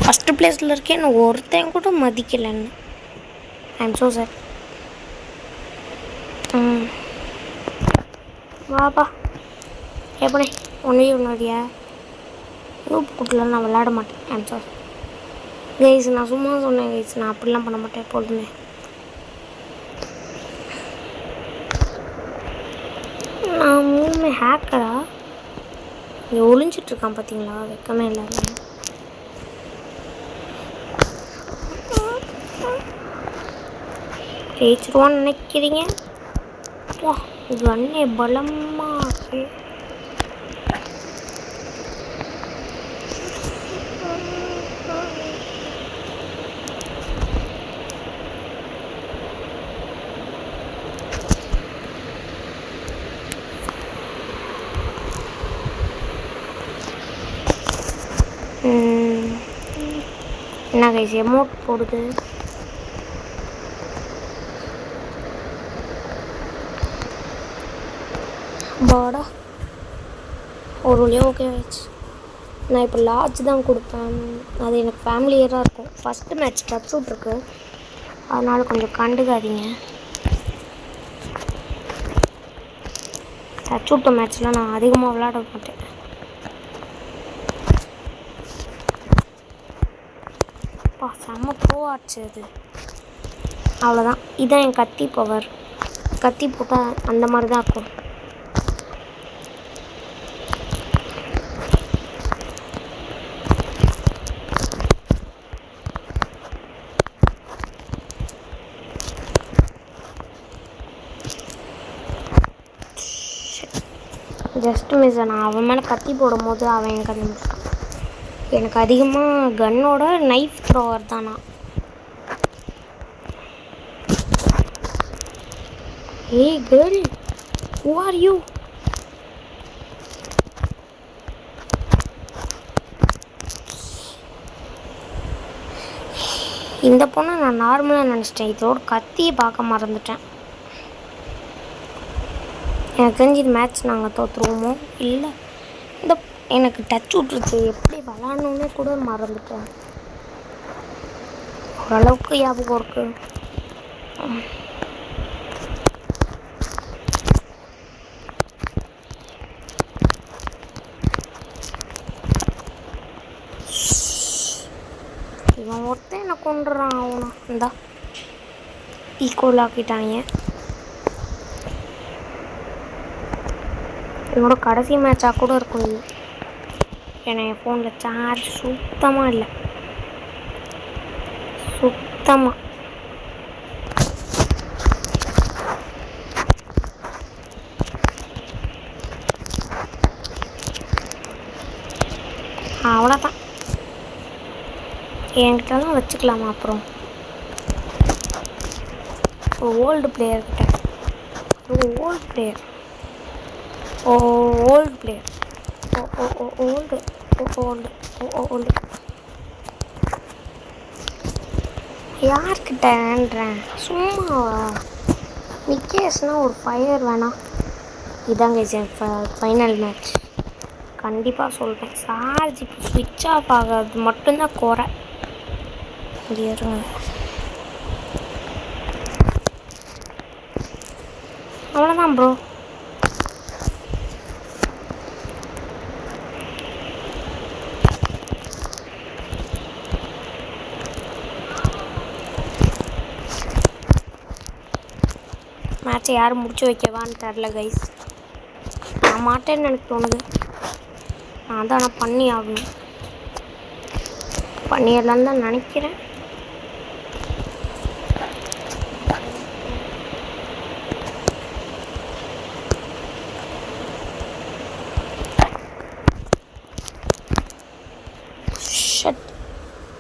ஃபஸ்ட்டு பிளேஸில் இருக்கேன். நான் ஒருத்தையும் கூட மதிக்கலைன்னு. I am so sir. வாப்பா எப்படி ஒன்றையும் ஒன்றுடியா ரூப் கூட்டில் நான் விளையாட மாட்டேன். ஐம் சாரி கைஸ், நான் சும்மா சொன்னேன் கைஸ், நான் அப்படிலாம் பண்ண மாட்டேன் எப்பொழுதுமே. நான் மூணுமே ஹேக்கரா இங்கே ஒளிஞ்சிட்ருக்கான் பார்த்தீங்களா, வெக்கமே இல்லாமல். ஜெயிச்சிருவான்னு நினைக்கிறீங்க? வா கண்ணே பலமாக இருக்கு. என்ன கைஸ் எமௌண்ட் போடுது? பாடா ஒரு வழியாக ஓகே ஆயிடுச்சு. நான் இப்போ லார்ஜ் தான் கொடுப்பேன், அது எனக்கு ஃபேமிலியராக இருக்கும். ஃபஸ்ட்டு மேட்ச் டச் விட்ருக்கு, அதனால் கொஞ்சம் கண்டுக்காதீங்க. டச் விட்ட மேட்ச்சில் நான் அதிகமாக விளையாட மாட்டேன். செம்ம ப்ரோ ஆச்சு அது. அவ்வளோதான், இதுதான் என் கத்தி பவர். கத்தி போட்டால் அந்த மாதிரி தான் இருக்கும். Just miss. நான் அவன் மேலே கத்தி போடும் போது அவன் எனக்கு அது மிஸ். எனக்கு அதிகமாக கன்னோட நைஃப் த்ரோவர் தான் நான். ஏய் கேர்ள், who are you? இந்த பொண்ணை நான் நார்மலாக நினச்சிட்டேன், இதோட கத்தியை பார்க்க மறந்துட்டேன். எனக்கு தெரிஞ்சு இது மேட்ச் நாங்கள் தோற்றுருவோமோ இல்லை. இந்த எனக்கு டச் விட்ருச்சு, எப்படி விளாட்ணுன்னே கூட மறந்துட்டேன். ஓரளவுக்கு ஞாபகம் இருக்கு. இவன் ஒருத்தன் என்னை கொண்டுறான். அவனா இந்தா ஈக்குவல் ஆக்கிட்டாங்க. என்னோட கடைசி மேட்சாக கூட இருக்கும் இது. ஏன்னா என் ஃபோனில் சார்ஜ் சுத்தமாக இல்லை, சுத்தமாக. அவ்வளோதான், என்கிட்டலாம் வச்சுக்கலாமா அப்புறம் ஓல்டு பிளேயர்கிட்ட. Old player old player old old old யார்கிட்டன்றேன் சும்மாவா? நிக்கேஸ்னால் ஒரு ஃபயர் வேணாம். இதாங்க ஃபைனல் மேட்ச் கண்டிப்பாக சொல்கிறேன். சார்ஜ் இப்போ ஸ்விட்ச் ஆஃப் ஆகாது மட்டும்தான் குறை. இங்கே இருங்க, அவ்வளோதான் ப்ரோ. மேட்சை யாரும் முடிச்சு வைக்கவான்னு தெரில கைஸ். நான் மாட்டேன்னு எனக்கு தோணுது. நான் தான் நான் பண்ணி ஆகணும், பண்ணிடலான்னு தான் நினைக்கிறேன்.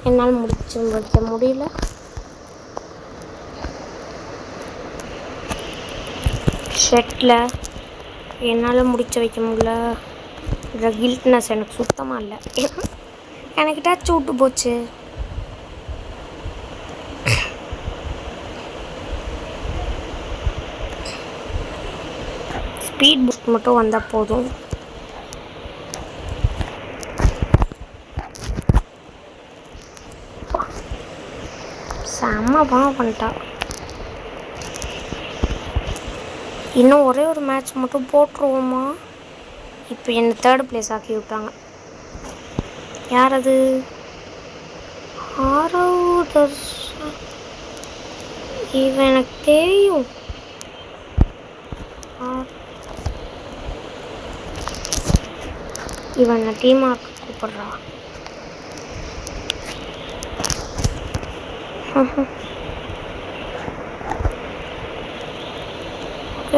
என்னால் முடிச்சு வைக்க முடியல. ஷெட்டில் என்னால் முடிச்சு வைக்க முடியல. கில்ட்னஸ் எனக்கு சுத்தமாக இல்லை. எனக்கு டச் விட்டு போச்சு. ஸ்பீட் பூஸ்ட் மட்டும் வந்தால் போதும். செம்ம பாவம் பண்ணிட்டா. இன்னும் ஒரே ஒரு மேட்ச் மட்டும் போட்டுருவோமா? இப்போ என்னை 3rd place ஆக்கி விட்டாங்க. யார் அது? ஆரவுதர். இவன் எனக்கு தெரியும். இவன் டீமார்க்கு கூப்பிட்றா.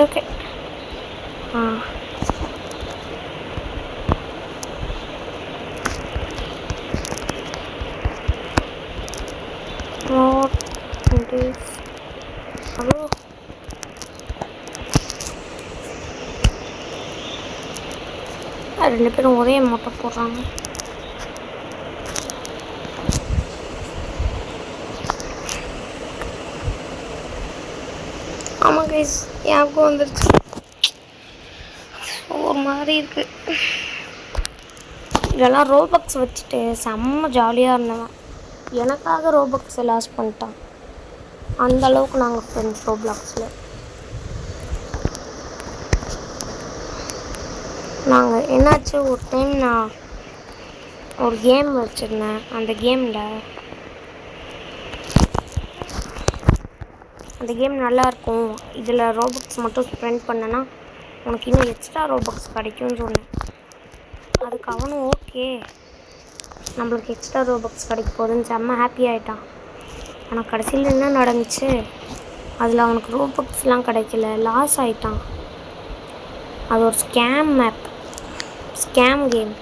Okay okay. ஹலோ, ரெண்டு பேரும் ஒரே மொட்டை போடுறாங்க. ஆமாம் கைஸ், யாருக்கும் வந்துருச்சு. ஒரு மாதிரி இருக்கு. இதெல்லாம் ரோபக்ஸ் வச்சுட்டு செம்ம ஜாலியாக இருந்தவன் எனக்காக ரோபக்ஸை லாஸ் பண்ணிட்டான். அந்த அளவுக்கு நாங்கள் ஃப்ரெண்ட்ஸ் ரோப்ளாக்ஸில். நாங்கள் என்னாச்சு, ஒரு டைம் நான் ஒரு கேம் வச்சுருந்தேன். அந்த கேம் நல்லாயிருக்கும். இதில் ரோபக்ஸ் மட்டும் ஸ்பெண்ட் பண்ணனா உனக்கு இன்னும் எக்ஸ்ட்ரா ரோபக்ஸ் கிடைக்கும்னு சொன்னேன். அதுக்கு அவனும் ஓகே, நம்மளுக்கு எக்ஸ்ட்ரா ரோபக்ஸ் கிடைக்க போகுதுன்னு செம்ம ஹாப்பி ஆகிட்டான். ஆனால் கடைசியில் என்ன நடந்துச்சு, அதில் அவனுக்கு ரோபக்ஸ்லாம் கிடைக்கல, லாஸ் ஆகிட்டான். அது ஒரு ஸ்கேம் கேம்.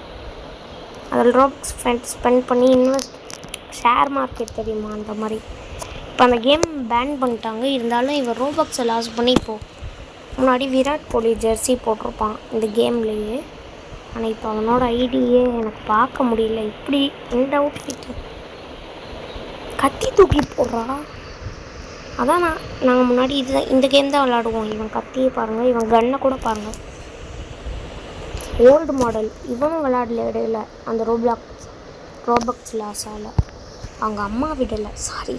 அதில் ரோபக்ஸ் ஸ்பெண்ட் பண்ணி ஷேர் மார்க்கெட் தெரியுமா, அந்த மாதிரி. இப்போ அந்த கேம் பேன் பண்ணிட்டாங்க. இருந்தாலும் இவன் ரோபக்ஸை லாஸ் பண்ணி இப்போது முன்னாடி விராட் கோலி ஜெர்சி போட்டிருப்பான் இந்த கேம்லேயே. ஆனால் இப்போ அவனோட ஐடியே எனக்கு பார்க்க முடியல. இப்படி இந்த அவுட்ஃபிட்டு கத்தி தூக்கி போடுறா. அதான் நாங்கள் முன்னாடி இந்த கேம் தான் விளாடுவோம். இவன் கத்தியை பாருங்கள், இவன் கன்னை கூட பாருங்கள். Old model. இவனும் விளையாடல இடையில அந்த ரோபக்ஸ் லாஸால். அவங்க அம்மா விடலை, சாரி.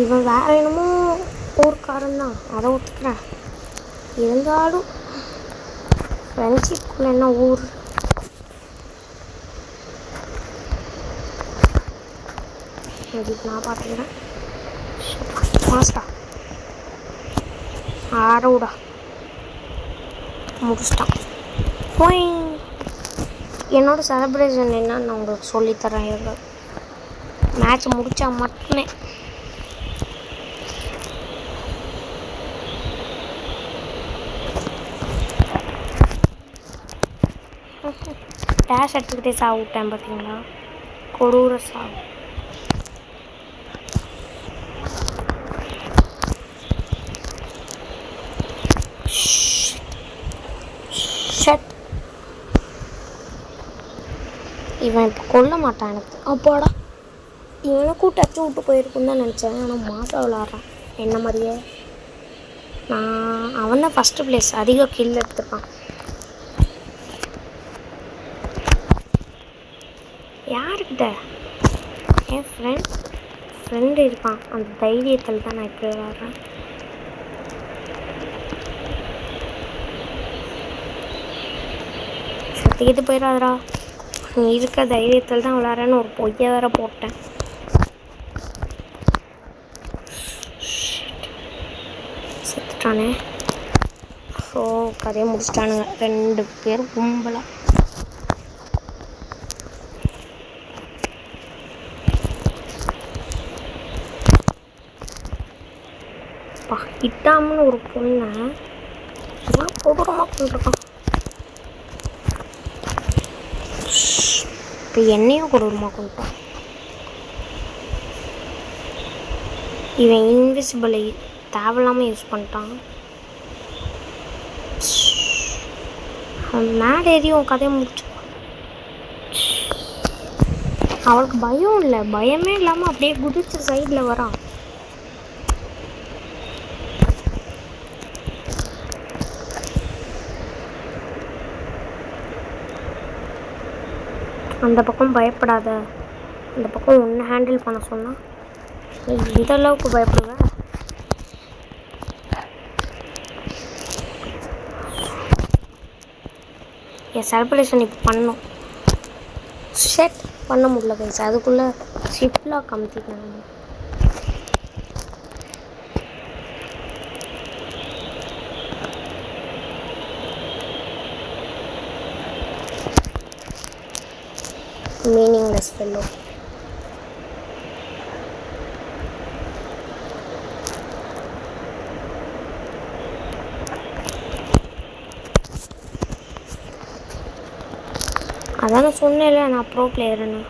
இவன் வேறு என்னமோ ஊர்க்காரன் தான், அதை ஒத்துக்கிறேன். இருந்தாலும் ஃப்ரெண்ட்ஷிப்குள்ளே என்ன ஊர். இதுக்கு நான் பார்த்துக்கிறேன். மாஸ்டா ஆரோடா முடிச்சிட்டான். போய் என்னோட செலிப்ரேஷன் என்னன்னு நான் உங்களுக்கு சொல்லித்தரேன். இருங்க, மேட்ச் முடித்தா மட்டுமே. டேஷ் எடுத்துக்கிட்டே சாவிட்டேன் பார்த்தீங்களா, கொடூர சாவு. இவன் இப்போ கொல்ல மாட்டான் எனக்கு. அப்பாடா, எனக்கும் டச்சு விட்டு போயிருக்குன்னு தான் நினச்சேன். ஆனால் மாதம் விளாட்றான் என்ன மாதிரியே. அவன் தான் ஃபஸ்ட்டு பிளேஸ், அதிக கில் எடுத்துருக்கான். யாருக்கிட்ட? என் ஃப்ரெண்டு இருக்கான். அந்த தைரியத்தில் தான் நான் இப்படி விளாட்றேன். சத்திக்கிட்டு போயிடாதரா, நீ இருக்க தைரியத்தில் தான் விளாட்றேன்னு ஒரு பொய்யை வேற போட்டேன். செத்துட்டானே. ஸோ கதையை முடிச்சிட்டானுங்க 2 பேர் கும்பலாக. இட்டாமன்னு ஒரு பொண்ணை எல்லாம் கொடூரமாக கொண்டிருக்கான். இப்போ என்னையும் கொடூரமாக கொண்டுட்டான். இவன் இன்விசிபிளை தேவையில்லாமல் யூஸ் பண்ணிட்டான். அவன் மேலே ஏறியும் கதையை முடிச்சு. அவளுக்கு பயம் இல்லை, பயமே இல்லாமல் அப்படியே குதிச்சு சைடில் வரான். அந்த பக்கம் பயப்படாத, அந்த பக்கம் ஒன்று ஹேண்டில் பண்ண சொன்னால் இந்த அளவுக்கு பயப்படுவேன். என் செலிப்ரேஷன் இப்போ பண்ணோம். ஷெட் பண்ண முடியல கைஸ், அதுக்குள்ளே ஷிஃப்ட்லாம் கம்மிட்டாங்க. Meaningless fellow. அதான் நான் சொன்னேன்ல நான் ப்ரோ பிளேயருன்னு.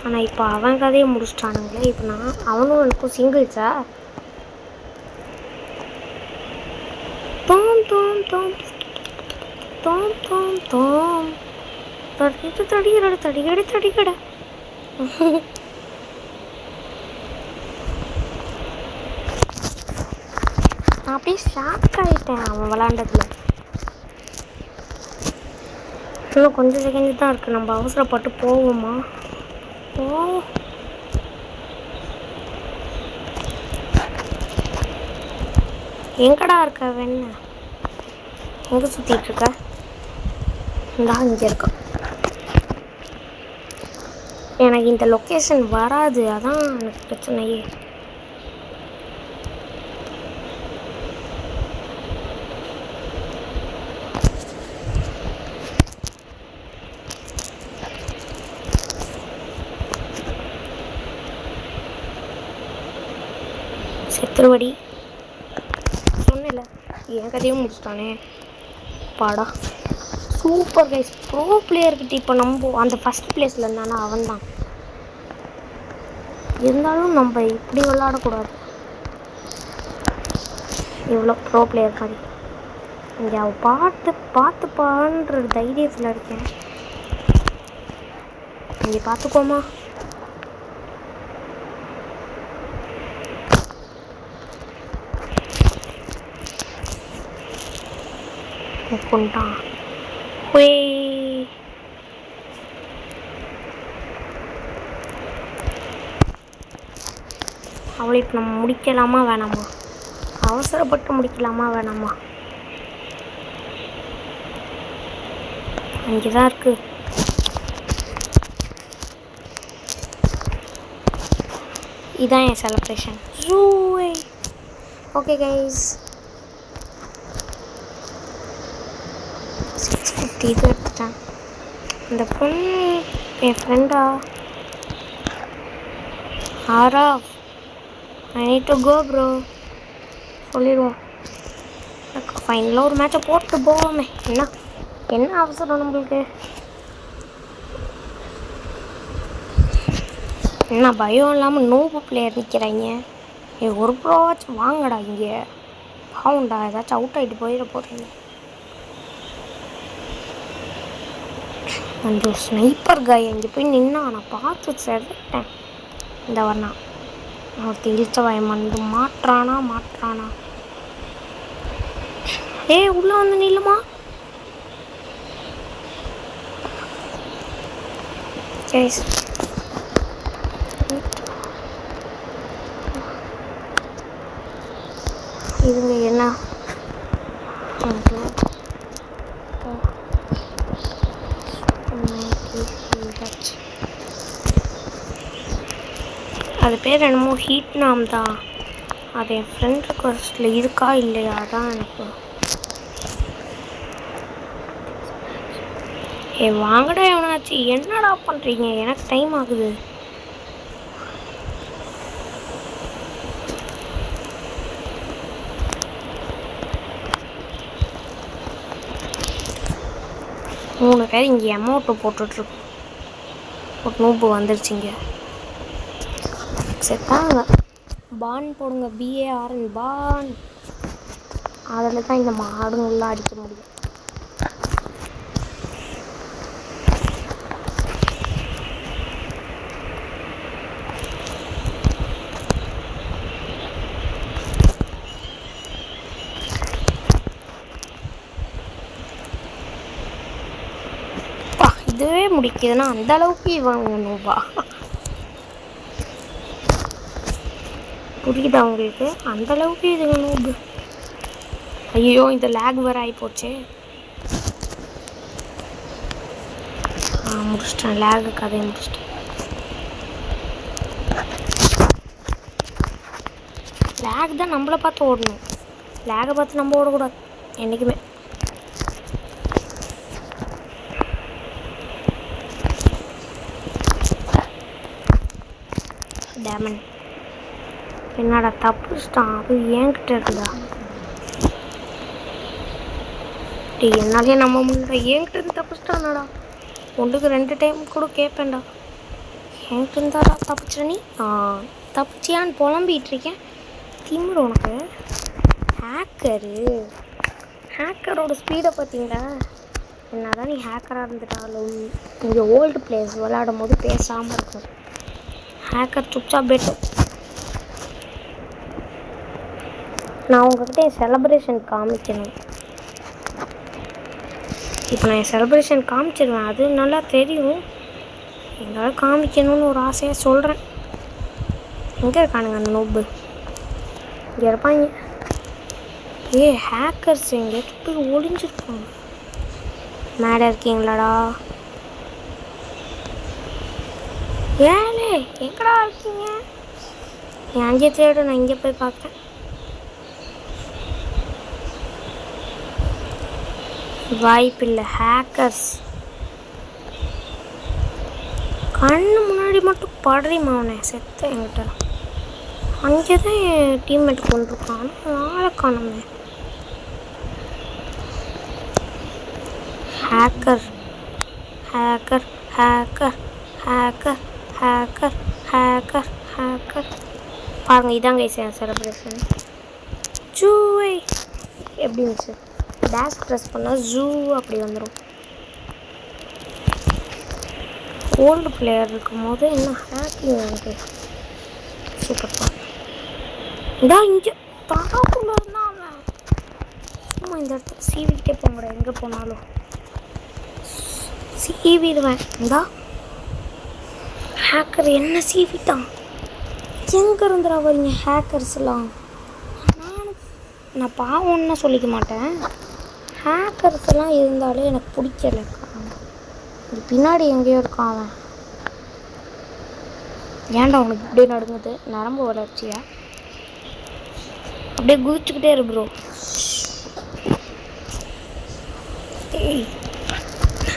ஆனால் இப்போ அவன் கதையை முடிச்சிட்டானுங்களே. இப்போ நான் அவனும் எனக்கும் சிங்கிள்ஸா. தோம் தோம் தோம் தோம் தோம் தோம் தடிக்கடை தடிக்கடை தடிக்கடை தடிக்கடை. நான் அப்படியே ஷாக் ஆகிட்டேன் அவன் விளாண்டதுல. இன்னும் கொஞ்சம் செகண்ட் தான் இருக்குது. நம்ம அவசரப்பட்டு போவோமா? ஓ எங்கடா இருக்க வெண்ண? எங்கே சுற்றிட்டுருக்க? இந்தா இங்கே இருக்க. எனக்கு இந்த லொக்கேஷன் வராது, அதான் எனக்கு பிரச்சனையே. செத்துருவடி சொன்னல, என் கதையும் முடிச்சிட்டானே பாடா. சூப்பர் கைஸ், ப்ரோ பிளேயர்கிட்ட இப்போ நம்ம அந்த ஃபஸ்ட் பிளேஸில் இருந்தானா அவன் தான். இருந்தாலும் நம்ம இப்படி விளாடக்கூடாது. இவ்வளோ ப்ரோ பிளேயர் மாதிரி இங்கே அவள் பார்த்துப்பான்ற தைரியத்தில் இருக்கேன். இங்கே பார்த்துக்கோமா. கொண்டான் அவளை இப்போ நம்ம முடிக்கலாமா வேணாமா? அவசரப்பட்டு முடிக்கலாமா வேணாமா? அங்கே தான் இருக்கு. இதான் என் செலிப்ரேஷன். ஓகே கைஸ், 650 இது எடுத்துட்டேன். இந்த பொண்ணு என் ஃப்ரெண்டா? Aarav, I need to go bro சொல்லிடுவோம். ஃபைனலாக ஒரு மேட்சை போட்டு போவோமே. என்ன அவசரம் நம்மளுக்கு? என்ன பயம் இல்லாமல் நோபு பிளேயர் நிற்கிறாங்க. ஒரு ப்ரோவாச்சும் வாங்கடா இங்கே. பாவுண்டா, ஏதாச்சும் அவுட் ஆகிட்டு போயிட போகிறீங்க. அந்த ஸ்னைப்பர் காய் அங்கே போய் நின்னா நான் பார்த்து செதுட்டேன். இந்த வரணா ஒருத்தி இழுச்ச வாயம் வந்து மாற்றானா. உள்ளே வந்து நில்லுமா. கைஸ் இதுங்க என்ன அது பேர் என்னமோ ஹீட் நாம் தான். அது என் ஃப்ரெண்ட் ரிக்வெஸ்ட்டில் இருக்கா இல்லையா தான் எனக்கு. வாங்கடா எவனாச்சு. என்னடா பண்ணுறீங்க? எனக்கு டைம் ஆகுது. மூணு பேர் இங்கே அமௌண்ட்டு போட்டுட்ருக்கு. ஒரு நூப்பு வந்துருச்சுங்க. செத்தாங்க. பான் போடுங்க, BARN பான். அதில் தான் இந்த மாடுங்கள்லாம் அடிக்க முடியும். இதுவே முடிக்குதுன்னா அந்த அளவுக்கு இவன் நோபா. புரியுதா உங்களுக்கு? அந்த அளவுக்கு இதுங்க நோபு. ஐயோ, இந்த லேக் வேற ஆகி போச்சே. முடிச்சிட்டேன். லேகு கதையை முடிச்சிட்டேன். லேக் தான் நம்மளை பார்த்து ஓடணும். லேகை பார்த்து நம்ம ஓடக்கூடாது என்றைக்குமே. டேமன் என்னடா தப்புச்சிட்டான். அது ஏன்கிட்ட இருக்குதா? என்னாலே நம்ப முடியல. என்கிட்ட இருந்து தப்பிச்சிட்டானடா. 1க்கு 2 டைம் கூட கேட்பேன்டா. என்கிட்ட இருந்தாடா தப்பிச்சிட. நீ தப்பிச்சியான்னு புலம்பிகிட்டு இருக்கேன். திமிரு உனக்கு. ஹேக்கரோட ஸ்பீடை பார்த்தீங்களா? என்னதான் நீ ஹேக்கராக இருந்துட்டாலும் இங்கே ஓல்டு பிளேயர்ஸ் விளையாடும் போது பேசாமல் இருக்கும். ஹேக்கர் சுப்சா பெட்டும். நான் உங்ககிட்ட என் செலப்ரேஷன் காமிக்கணும். இப்போ நான் என் செலப்ரேஷன் காமிச்சிடுவேன். அது நல்லா தெரியும். எங்களால் காமிக்கணும்னு ஒரு ஆசையாக சொல்கிறேன். எங்கே இருக்கானுங்க அந்த நோப்பு? இங்கே இருப்பாங்க. ஹேக்கர்ஸ் எங்கேயாச்சும் போய் ஒளிஞ்சிருப்பாங்க. மேலே இருக்கீங்களாடா? ஏலே எங்கடா இருக்கீங்க? நீ அங்கே தேடு, நான் இங்கே போய் பார்க்குறேன். வாய்ப்பில்லை. ஹேக்கர்ஸ் கண்ணு முன்னாடி மட்டும் படுறிமா. அவனை செத்த என்கிட்ட அங்கே தான் என் டீம்மேட் கொண்டிருக்கான். ஆளை காணுமே. Hacker hacker hacker hacker hacker hacker hacker பாருங்கள். இதாங்க என் செலிப்ரேஷன். ஜூவை எப்படி இருந்துச்சு? டேஷ் ப்ரெஸ் பண்ணால் ஜூ அப்படி வந்துடும். ஓல்டு பிளேயர் இருக்கும்போது என்ன ஹேக்கிங் வந்து சூப்பர் தான். இதா இங்கே தாக்குள்ள இருந்தால் அவன் சும்மா இந்த இடத்துல சீவிக்கிட்டே போங்கடா. எங்கே போனாலும் சீவிடுவேன். இந்தா ஹேக்கர் என்ன சீவிட்டான். எங்கே இருந்துடா வரீங்க ஹேக்கர்ஸ்லாம்? நான் பாவம்னு சொல்லிக்க மாட்டேன். ஹேக்கர்ஸ் எல்லாம் இருந்தாலே எனக்கு பிடிக்கல. பின்னாடி எங்கேயோ இருக்கான் அவன். ஏன்டா உனக்கு இப்படியே நடுங்குது? நரம்பு வளர்ச்சியா? அப்படியே குதிச்சுக்கிட்டே இரு ப்ரோ.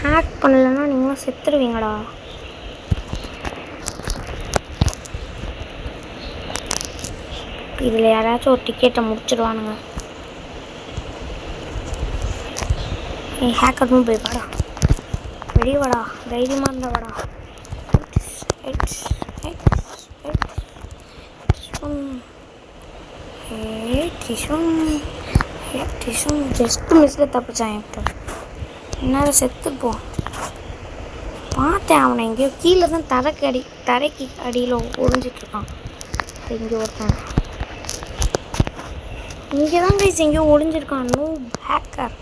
ஹேக் பண்ணலைன்னா நீங்களும் செத்துருவீங்கடா. இதில் யாராச்சும் ஒரு டிக்கெட்டை முடிச்சிடுவானுங்க. நீ ஹேக்கர்னு போய் வாடா. வெளியே வாடா. தைரியமாக இருந்தா வாடா. ஜஸ்ட் மிஸ்ல தப்பிச்சான் என்கிட்ட. என்னால் செத்துப்போம். பார்த்தேன் அவனை எங்கேயோ கீழே தான் தரைக்கு அடியில் ஒளிஞ்சிட்ருக்கான். இங்கே ஒருத்தன் இங்கே தான் கைஸ் எங்கேயோ ஒளிஞ்சிருக்கான். No hacker.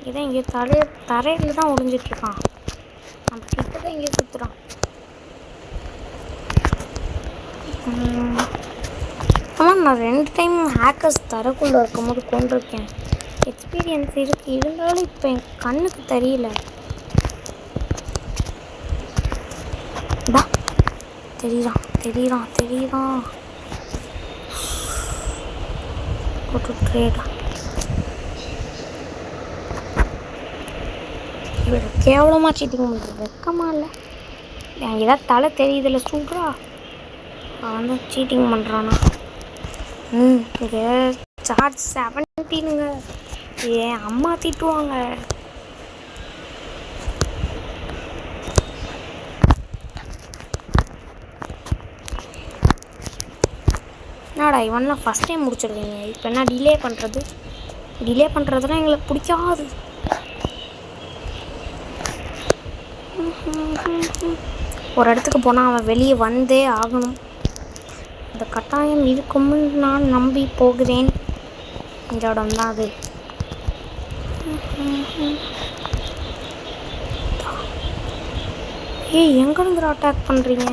இதான் இங்கே தரையில் தான் ஒளிஞ்சிட்ருக்கான். நம்ம கிட்ட தான் இங்கே சுற்றுறான். ஆனால் நான் 2 டைம் ஹேக்கர்ஸ் தரக்குள்ளே இருக்கும்போது கொண்டிருக்கேன். எக்ஸ்பீரியன்ஸ் இருக்குது. இருந்தாலும் இப்போ என் கண்ணுக்கு தெரியல. தெரியுறான். போட்டு ட்ரேடா. இவர் கேவலமாக சீட்டிங் பண்ணுறது வெக்கமா இல்லை? எனக்கு ஏதாவது தலை தெரியுதில்ல சூப்பரா. அவன் தான் சீட்டிங் பண்ணுறானா? இங்கே சார்ஜ் 17ங்க. ஏன் அம்மா திட்டுவாங்க. என்னடா இவன்லாம் ஃபஸ்ட் டைம் முடிச்சிடுவீங்க. இப்போ என்ன டிலே பண்ணுறதுலாம் எங்களுக்கு பிடிக்காது. ஒரு இடத்துக்கு போனால் அவன் வெளியே வந்தே ஆகணும். இந்த கட்டாயம் இருக்கும்னு நான் நம்பி போகிறேன். இந்த இடம் தான் அது. ஏய், எங்கேருந்து அட்டாக் பண்ணுறீங்க?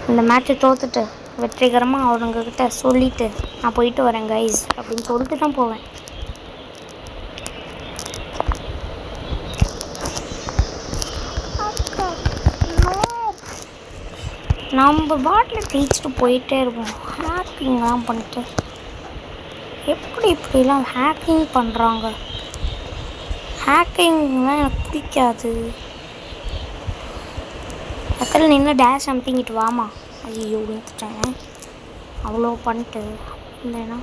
இந்த மேட்ச்சை தோத்துட்டு வெற்றிகரமாக அவங்கக்கிட்ட சொல்லிவிட்டு நான் போயிட்டு வரேன் கைஸ் அப்படின்னு சொல்லிட்டு தான் போவேன். நம்ம பாட்டில் தேய்ச்சிட்டு போயிட்டே இருப்போம். ஹேக்கிங்லாம் பண்ணிட்டு எப்படி இப்படிலாம் ஹேக்கிங் பண்ணுறாங்க? ஹேக்கிங்லாம் எனக்கு பிடிக்காது. பக்கத்தில் நின்று டேஷ் அமுத்திங்கிட்டு வாமா. ஐயோ விழுந்துட்டேன். அவ்வளோ பண்ணிட்டு இல்லைன்னா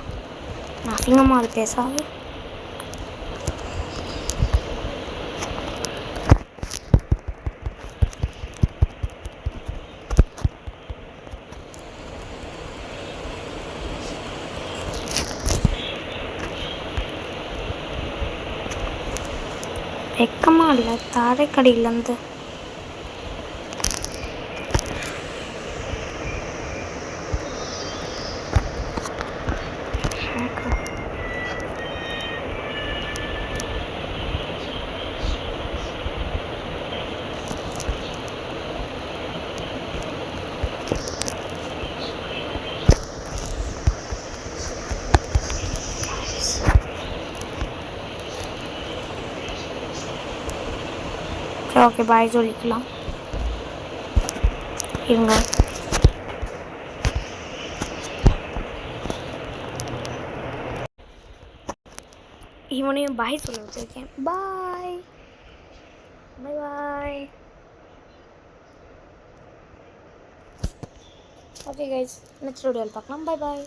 நான் அசிங்கமாக அது பேசாது. வெக்கமாக இல்லை தாரைக்கடியிலேருந்து ஓகே பாய் சொல்லிக்கலாம். இவங்க இவனையும் பாய் சொல்ல வச்சுருக்கேன். பாய் பாய் பாய். ஓகே கைஸ், நெக்ஸ்ட் வீடியோவில் பார்க்கலாம். பாய் பாய்.